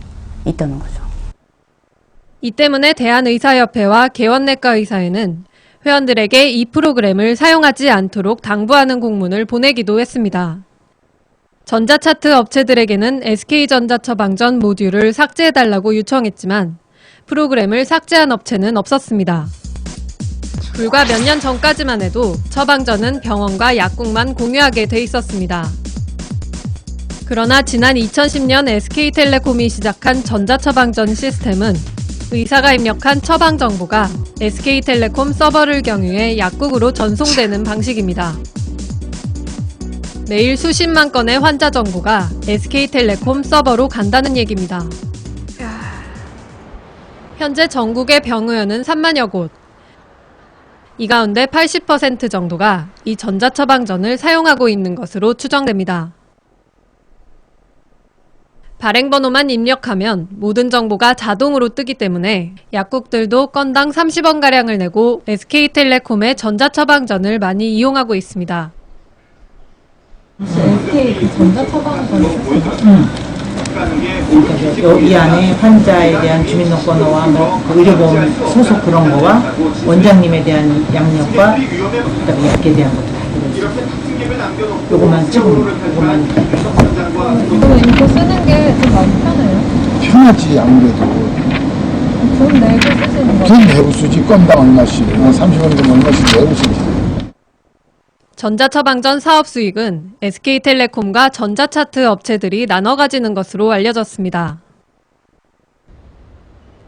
있다는 거죠. 이 때문에 대한의사협회와 개원내과의사회는 회원들에게 이 프로그램을 사용하지 않도록 당부하는 공문을 보내기도 했습니다. 전자차트 업체들에게는 SK전자 처방전 모듈을 삭제해달라고 요청했지만 프로그램을 삭제한 업체는 없었습니다. 불과 몇 년 전까지만 해도 처방전은 병원과 약국만 공유하게 돼 있었습니다. 그러나 지난 2010년 SK텔레콤이 시작한 전자처방전 시스템은 의사가 입력한 처방 정보가 SK텔레콤 서버를 경유해 약국으로 전송되는 방식입니다. 매일 수십만 건의 환자 정보가 SK텔레콤 서버로 간다는 얘기입니다. 현재 전국의 병의원은 3만여 곳. 이 가운데 80% 정도가 이 전자처방전을 사용하고 있는 것으로 추정됩니다. 발행번호만 입력하면 모든 정보가 자동으로 뜨기 때문에 약국들도 건당 30원가량을 내고 SK텔레콤의 전자처방전을 많이 이용하고 있습니다. SK 그 전자처방전 이 안에 환자에 대한 주민등록번호와 뭐 의료보험 소속 그런 거와 원장님에 대한 양력과 그다음에 약에 대한 것도 다 들어있어요. 요것만 찍으면 요것만. 그럼 이거 쓰는 게 좀 마음 편해요? 편하지 아무래도. 돈 내고 쓰시는 거죠? 돈 내고 쓰지 건당 얼마씩 30원이면 얼마씩 내고 쓰지. 전자처방전 사업 수익은 SK텔레콤과 전자차트 업체들이 나눠 가지는 것으로 알려졌습니다.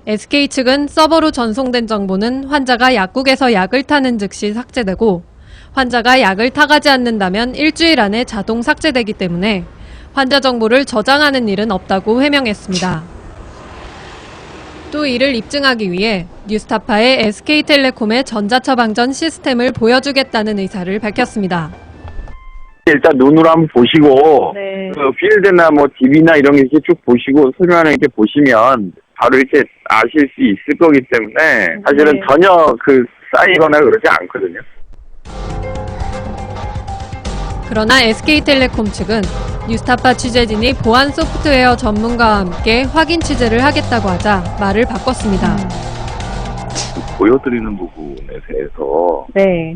SK 측은 서버로 전송된 정보는 환자가 약국에서 약을 타는 즉시 삭제되고 환자가 약을 타가지 않는다면 일주일 안에 자동 삭제되기 때문에 환자 정보를 저장하는 일은 없다고 해명했습니다. 또 이를 입증하기 위해 뉴스타파에 SK텔레콤의 전자처방전 시스템을 보여주겠다는 의사를 밝혔습니다. 일단 눈으로 한번 보시고 네. 그 필드나 뭐 TV나 이런 게 이렇게 쭉 보시고 설명하는 게 보시면 바로 이렇게 아실 수 있을 거기 때문에 사실은 네. 전혀 그 쌓이거나 그러지 않거든요. 그러나 SK텔레콤 측은 뉴스타파 취재진이 보안 소프트웨어 전문가와 함께 확인 취재를 하겠다고 하자 말을 바꿨습니다. 보여드리는 부분에 대해서 네.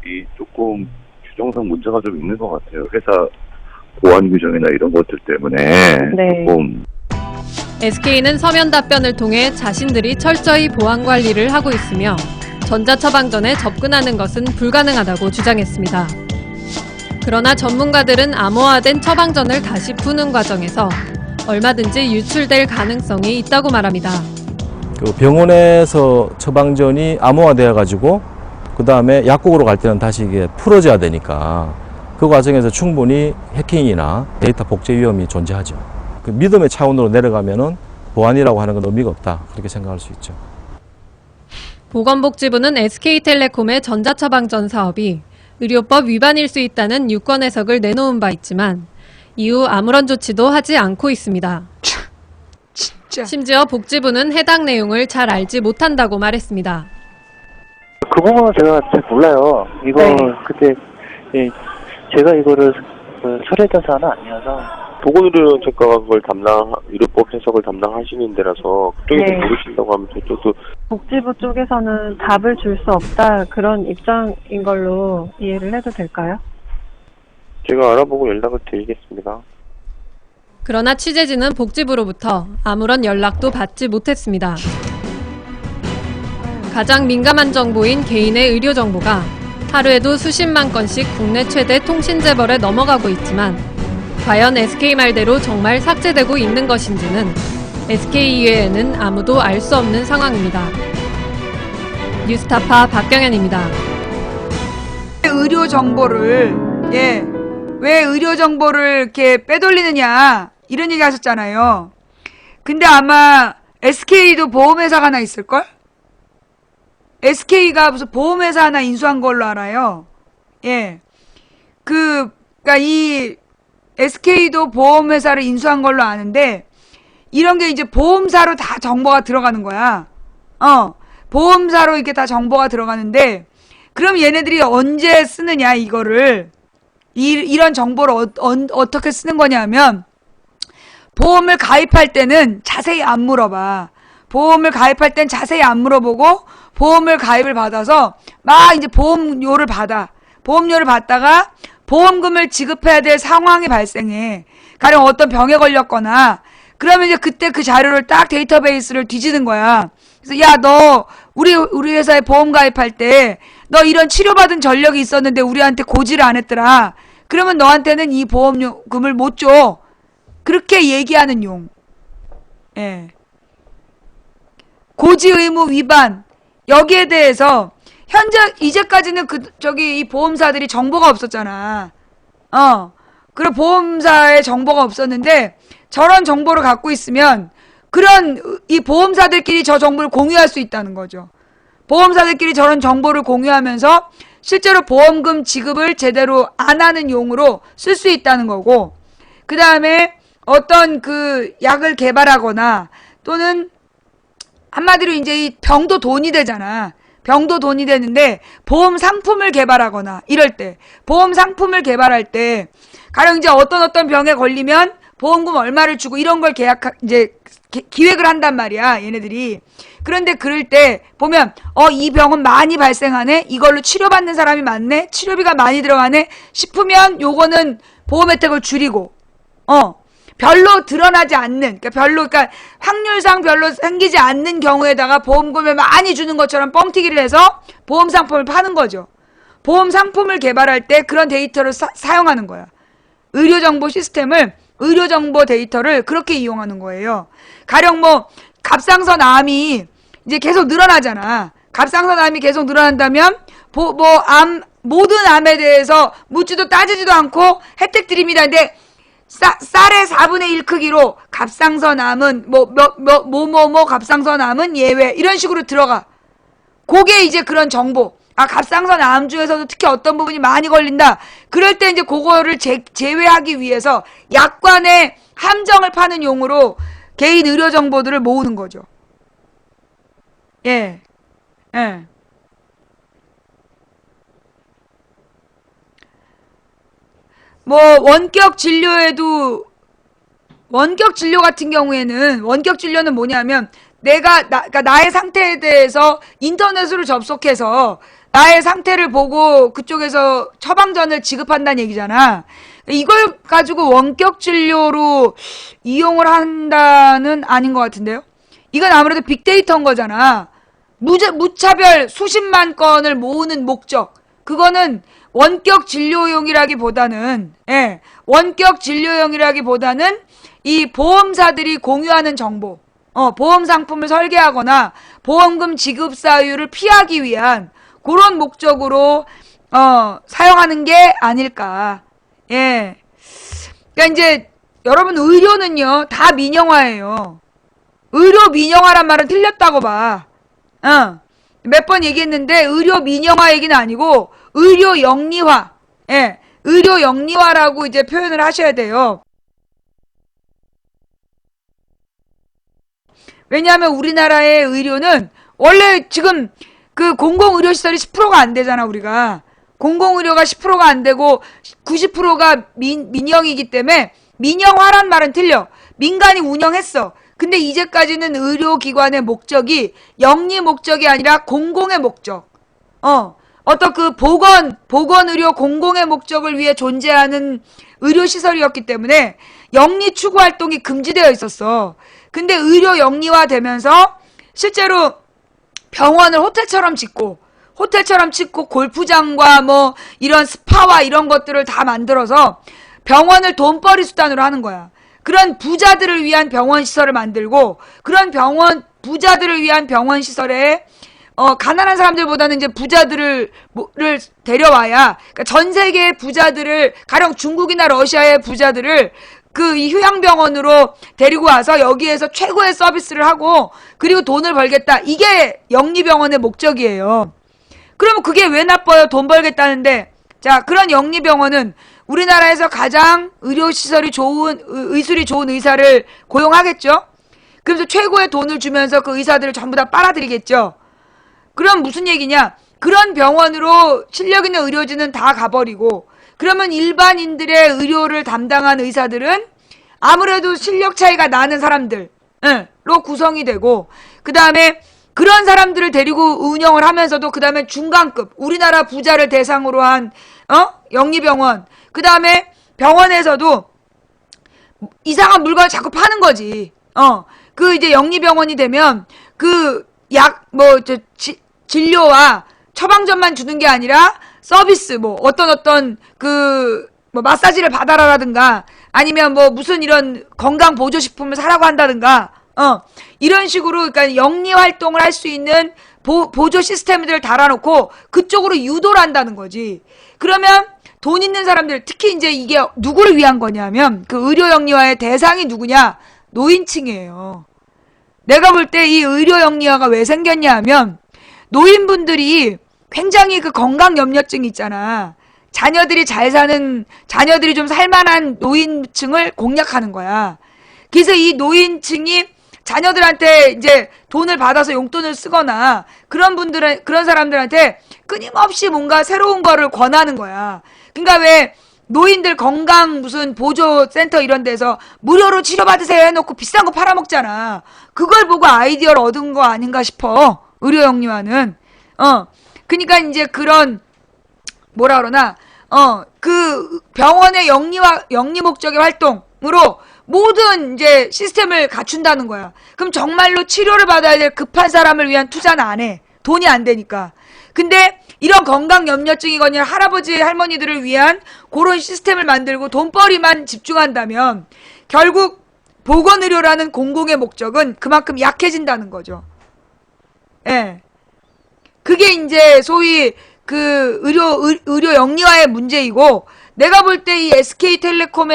이 조금 규정상 문제가 좀 있는 것 같아요. 회사 보안 규정이나 이런 것들 때문에 네. 조금 SK는 서면 답변을 통해 자신들이 철저히 보안 관리를 하고 있으며 전자처방전에 접근하는 것은 불가능하다고 주장했습니다. 그러나 전문가들은 암호화된 처방전을 다시 푸는 과정에서 얼마든지 유출될 가능성이 있다고 말합니다. 그 병원에서 처방전이 암호화되어 가지고 그 다음에 약국으로 갈 때는 다시 이게 풀어져야 되니까 그 과정에서 충분히 해킹이나 데이터 복제 위험이 존재하죠. 그 믿음의 차원으로 내려가면은 보안이라고 하는 건 의미가 없다, 그렇게 생각할 수 있죠. 보건복지부는 SK텔레콤의 전자처방전 사업이 의료법 위반일 수 있다는 유권 해석을 내놓은 바 있지만 이후 아무런 조치도 하지 않고 있습니다. 심지어 복지부는 해당 내용을 잘 알지 못한다고 말했습니다. 그 부분은 제가 잘 몰라요. 이거 네. 그때 제가 이거를 처리했던 사안은 아니어서. 보건의료정책과가 그걸 의료법 해석을 담당하시는 데라서 그쪽에서 네. 모르신다고 하면 저쪽도 복지부 쪽에서는 답을 줄 수 없다 그런 입장인 걸로 이해를 해도 될까요? 제가 알아보고 연락을 드리겠습니다. 그러나 취재진은 복지부로부터 아무런 연락도 받지 못했습니다. 가장 민감한 정보인 개인의 의료 정보가 하루에도 수십만 건씩 국내 최대 통신 재벌에 넘어가고 있지만 과연 SK 말대로 정말 삭제되고 있는 것인지는 SK 이외에는 아무도 알 수 없는 상황입니다. 뉴스타파 박경현입니다. 의료 정보를, 예, 왜 의료 정보를 이렇게 빼돌리느냐, 이런 얘기 하셨잖아요. 근데 아마 SK도 보험회사가 하나 있을걸? SK가 무슨 보험회사 하나 인수한 걸로 알아요. 예. 그니까 이 SK도 보험회사를 인수한 걸로 아는데, 이런 게 이제 보험사로 다 정보가 들어가는 거야. 보험사로 이렇게 다 정보가 들어가는데, 그럼 얘네들이 언제 쓰느냐, 이거를. 이런 정보를 어떻게 쓰는 거냐면, 보험을 가입할 때는 자세히 안 물어봐. 보험을 가입할 땐 자세히 안 물어보고, 보험을 가입을 받아서, 막 이제 보험료를 받아. 보험료를 받다가, 보험금을 지급해야 될 상황이 발생해. 가령 어떤 병에 걸렸거나, 그러면 이제 그때 그 자료를 딱 데이터베이스를 뒤지는 거야. 그래서 야, 너 우리 회사에 보험 가입할 때 너 이런 치료받은 전력이 있었는데 우리한테 고지를 안 했더라. 그러면 너한테는 이 보험료금을 못 줘. 그렇게 얘기하는 용. 예. 고지 의무 위반. 여기에 대해서 이제까지는 이 보험사들이 정보가 없었잖아. 그리고 보험사에 정보가 없었는데 저런 정보를 갖고 있으면 이 보험사들끼리 저 정보를 공유할 수 있다는 거죠. 보험사들끼리 저런 정보를 공유하면서 실제로 보험금 지급을 제대로 안 하는 용으로 쓸 수 있다는 거고, 그 다음에 어떤 약을 개발하거나 또는 한마디로 이제 이 병도 돈이 되잖아. 병도 돈이 되는데 보험 상품을 개발하거나 이럴 때, 보험 상품을 개발할 때 가령 이제 어떤 병에 걸리면 보험금 얼마를 주고 이런 걸 기획을 한단 말이야, 얘네들이. 그런데 그럴 때 보면 이 병은 많이 발생하네, 이걸로 치료받는 사람이 많네, 치료비가 많이 들어가네 싶으면 요거는 보험 혜택을 줄이고, 별로 드러나지 않는, 그러니까 확률상 별로 생기지 않는 경우에다가 보험금을 많이 주는 것처럼 뻥튀기를 해서 보험 상품을 파는 거죠. 보험 상품을 개발할 때 그런 데이터를 사용하는 거야. 의료정보 시스템을, 의료정보 데이터를 그렇게 이용하는 거예요. 가령 갑상선암이 이제 계속 늘어나잖아. 갑상선암이 계속 늘어난다면, 모든 암에 대해서 묻지도 따지지도 않고 혜택 드립니다. 근데, 쌀의 4분의 1 크기로 갑상선암은, 갑상선암은 예외. 이런 식으로 들어가. 그게 이제 그런 정보. 갑상선암 중에서도 특히 어떤 부분이 많이 걸린다. 그럴 때 이제 그거를 제외하기 위해서 약관의 함정을 파는 용으로 개인 의료 정보들을 모으는 거죠. 예. 예. 원격 진료 같은 경우에는, 원격 진료는 뭐냐면, 그러니까 나의 상태에 대해서 인터넷으로 접속해서 나의 상태를 보고 그쪽에서 처방전을 지급한다는 얘기잖아. 이걸 가지고 원격 진료로 이용을 한다는 아닌 것 같은데요? 이건 아무래도 빅데이터인 거잖아. 무차별 수십만 건을 모으는 목적. 그거는 원격 진료용이라기보다는, 이 보험사들이 공유하는 정보, 보험 상품을 설계하거나 보험금 지급 사유를 피하기 위한 그런 목적으로 사용하는 게 아닐까. 예. 그러니까 이제 여러분, 의료는요 다 민영화예요. 의료 민영화란 말은 틀렸다고 봐. 몇 번 얘기했는데 의료 민영화 얘기는 아니고 의료 영리화. 예. 의료 영리화라고 이제 표현을 하셔야 돼요. 왜냐하면 우리나라의 의료는 원래 지금 공공의료시설이 10%가 안 되잖아, 우리가. 공공의료가 10%가 안 되고 90%가 민영이기 때문에 민영화란 말은 틀려. 민간이 운영했어. 근데 이제까지는 의료기관의 목적이 영리 목적이 아니라 공공의 목적. 어떤 보건의료 공공의 목적을 위해 존재하는 의료시설이었기 때문에 영리 추구 활동이 금지되어 있었어. 근데 의료 영리화 되면서 실제로 병원을 호텔처럼 짓고 골프장과 이런 스파와 이런 것들을 다 만들어서 병원을 돈벌이 수단으로 하는 거야. 그런 부자들을 위한 병원 시설을 만들고, 그런 부자들을 위한 병원 시설에 가난한 사람들보다는 이제 부자들을 데려와야, 그러니까 전 세계의 부자들을, 가령 중국이나 러시아의 부자들을 이 휴양병원으로 데리고 와서 여기에서 최고의 서비스를 하고, 그리고 돈을 벌겠다. 이게 영리병원의 목적이에요. 그러면 그게 왜 나빠요? 돈 벌겠다는데. 자, 그런 영리병원은 우리나라에서 가장 의료시설이 좋은, 의술이 좋은 의사를 고용하겠죠? 그래서 최고의 돈을 주면서 그 의사들을 전부 다 빨아들이겠죠? 그럼 무슨 얘기냐? 그런 병원으로 실력 있는 의료진은 다 가버리고, 그러면 일반인들의 의료를 담당한 의사들은 아무래도 실력 차이가 나는 사람들로 구성이 되고, 그 다음에 그런 사람들을 데리고 운영을 하면서도 그 다음에 중간급, 우리나라 부자를 대상으로 한 영리병원, 그 다음에 병원에서도 이상한 물건을 자꾸 파는 거지. 이제 영리병원이 되면 진료와 처방전만 주는 게 아니라 서비스, 어떤 마사지를 받아라라든가, 아니면 무슨 이런 건강 보조식품을 사라고 한다든가, 이런 식으로, 그러니까 영리 활동을 할 수 있는 보조 시스템들을 달아놓고 그쪽으로 유도를 한다는 거지. 그러면 돈 있는 사람들, 특히 이제 이게 누구를 위한 거냐면, 그 의료 영리화의 대상이 누구냐? 노인층이에요. 내가 볼 때 이 의료 영리화가 왜 생겼냐 하면, 노인분들이 굉장히 건강 염려증이 있잖아. 자녀들이 좀 살만한 노인층을 공략하는 거야. 그래서 이 노인층이 자녀들한테 이제 돈을 받아서 용돈을 쓰거나 그런 사람들한테 끊임없이 뭔가 새로운 거를 권하는 거야. 그러니까 왜 노인들 건강 무슨 보조센터 이런 데서 무료로 치료받으세요 해놓고 비싼 거 팔아먹잖아. 그걸 보고 아이디어를 얻은 거 아닌가 싶어. 의료 영리화는. 그러니까 이제 그런 그 병원의 영리 목적의 활동으로 모든 이제 시스템을 갖춘다는 거야. 그럼 정말로 치료를 받아야 될 급한 사람을 위한 투자는 안 해. 돈이 안 되니까. 근데 이런 건강 염려증이거나 할아버지 할머니들을 위한 그런 시스템을 만들고 돈벌이만 집중한다면 결국 보건의료라는 공공의 목적은 그만큼 약해진다는 거죠. 예. 그게 이제 소위 의료 영리화의 문제이고, 내가 볼 때 이 SK텔레콤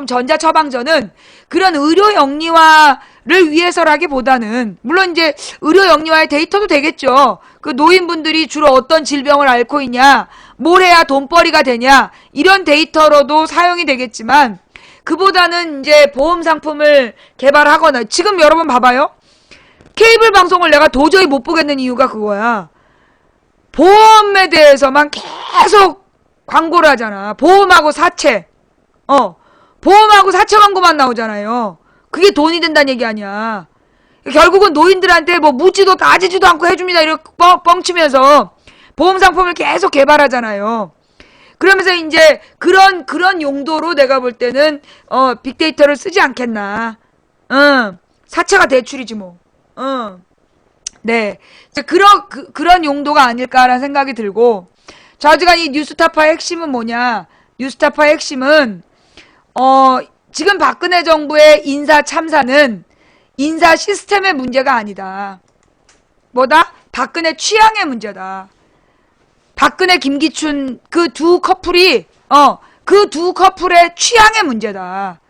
전자처방전은 그런 의료 영리화를 위해서라기보다는, 물론 이제 의료 영리화의 데이터도 되겠죠. 그 노인분들이 주로 어떤 질병을 앓고 있냐, 뭘 해야 돈벌이가 되냐, 이런 데이터로도 사용이 되겠지만, 그보다는 이제 보험 상품을 개발하거나, 지금 여러분 봐봐요. 케이블 방송을 내가 도저히 못 보겠는 이유가 그거야. 보험에 대해서만 계속 광고를 하잖아. 보험하고 사채. 보험하고 사채 광고만 나오잖아요. 그게 돈이 된다는 얘기 아니야. 결국은 노인들한테 묻지도 따지지도 않고 해줍니다. 이렇게 뻥치면서 보험 상품을 계속 개발하잖아요. 그러면서 이제 그런 용도로 내가 볼 때는 빅데이터를 쓰지 않겠나. 사채가 대출이지 뭐. 네. 그런 용도가 아닐까라는 생각이 들고, 자, 어쨌든 이 뉴스타파의 핵심은 뭐냐? 뉴스타파의 핵심은, 지금 박근혜 정부의 인사 참사는 인사 시스템의 문제가 아니다. 뭐다? 박근혜 취향의 문제다. 박근혜, 김기춘 그 두 커플의 취향의 문제다.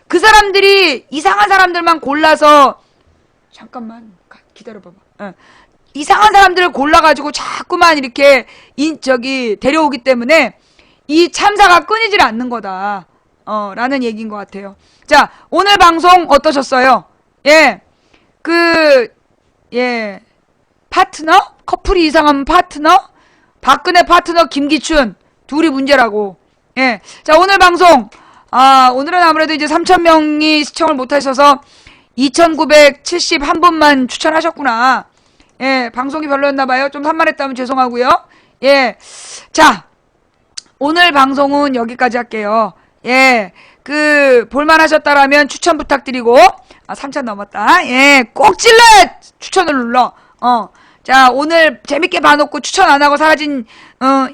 그 사람들이 이상한 사람들만 골라서, 잠깐만 기다려봐봐. 이상한 사람들을 골라가지고 자꾸만 이렇게 데려오기 때문에 이 참사가 끊이질 않는 거다. 라는 얘기인 것 같아요. 자, 오늘 방송 어떠셨어요? 파트너? 커플이 이상한 파트너? 박근혜 파트너 김기춘 둘이 문제라고. 자, 오늘 방송 오늘은 아무래도 이제 3,000명이 시청을 못하셔서 2,971분만 추천하셨구나. 방송이 별로였나봐요. 좀 산만했다면 죄송하고요. 자, 오늘 방송은 여기까지 할게요. 볼만하셨다라면 추천 부탁드리고, 3,000 넘었다. 꼭 찔러! 추천을 눌러. 자, 오늘 재밌게 봐놓고 추천 안 하고 사라진,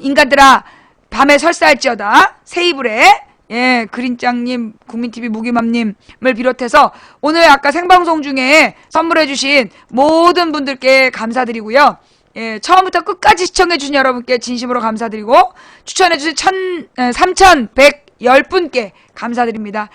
인간들아, 밤에 설사할지어다. 새 이불에, 예, 그린짱님, 국민TV 무기맘님을 비롯해서 오늘 아까 생방송 중에 선물해주신 모든 분들께 감사드리고요. 예, 처음부터 끝까지 시청해주신 여러분께 진심으로 감사드리고 추천해주신 3,110분께 감사드립니다.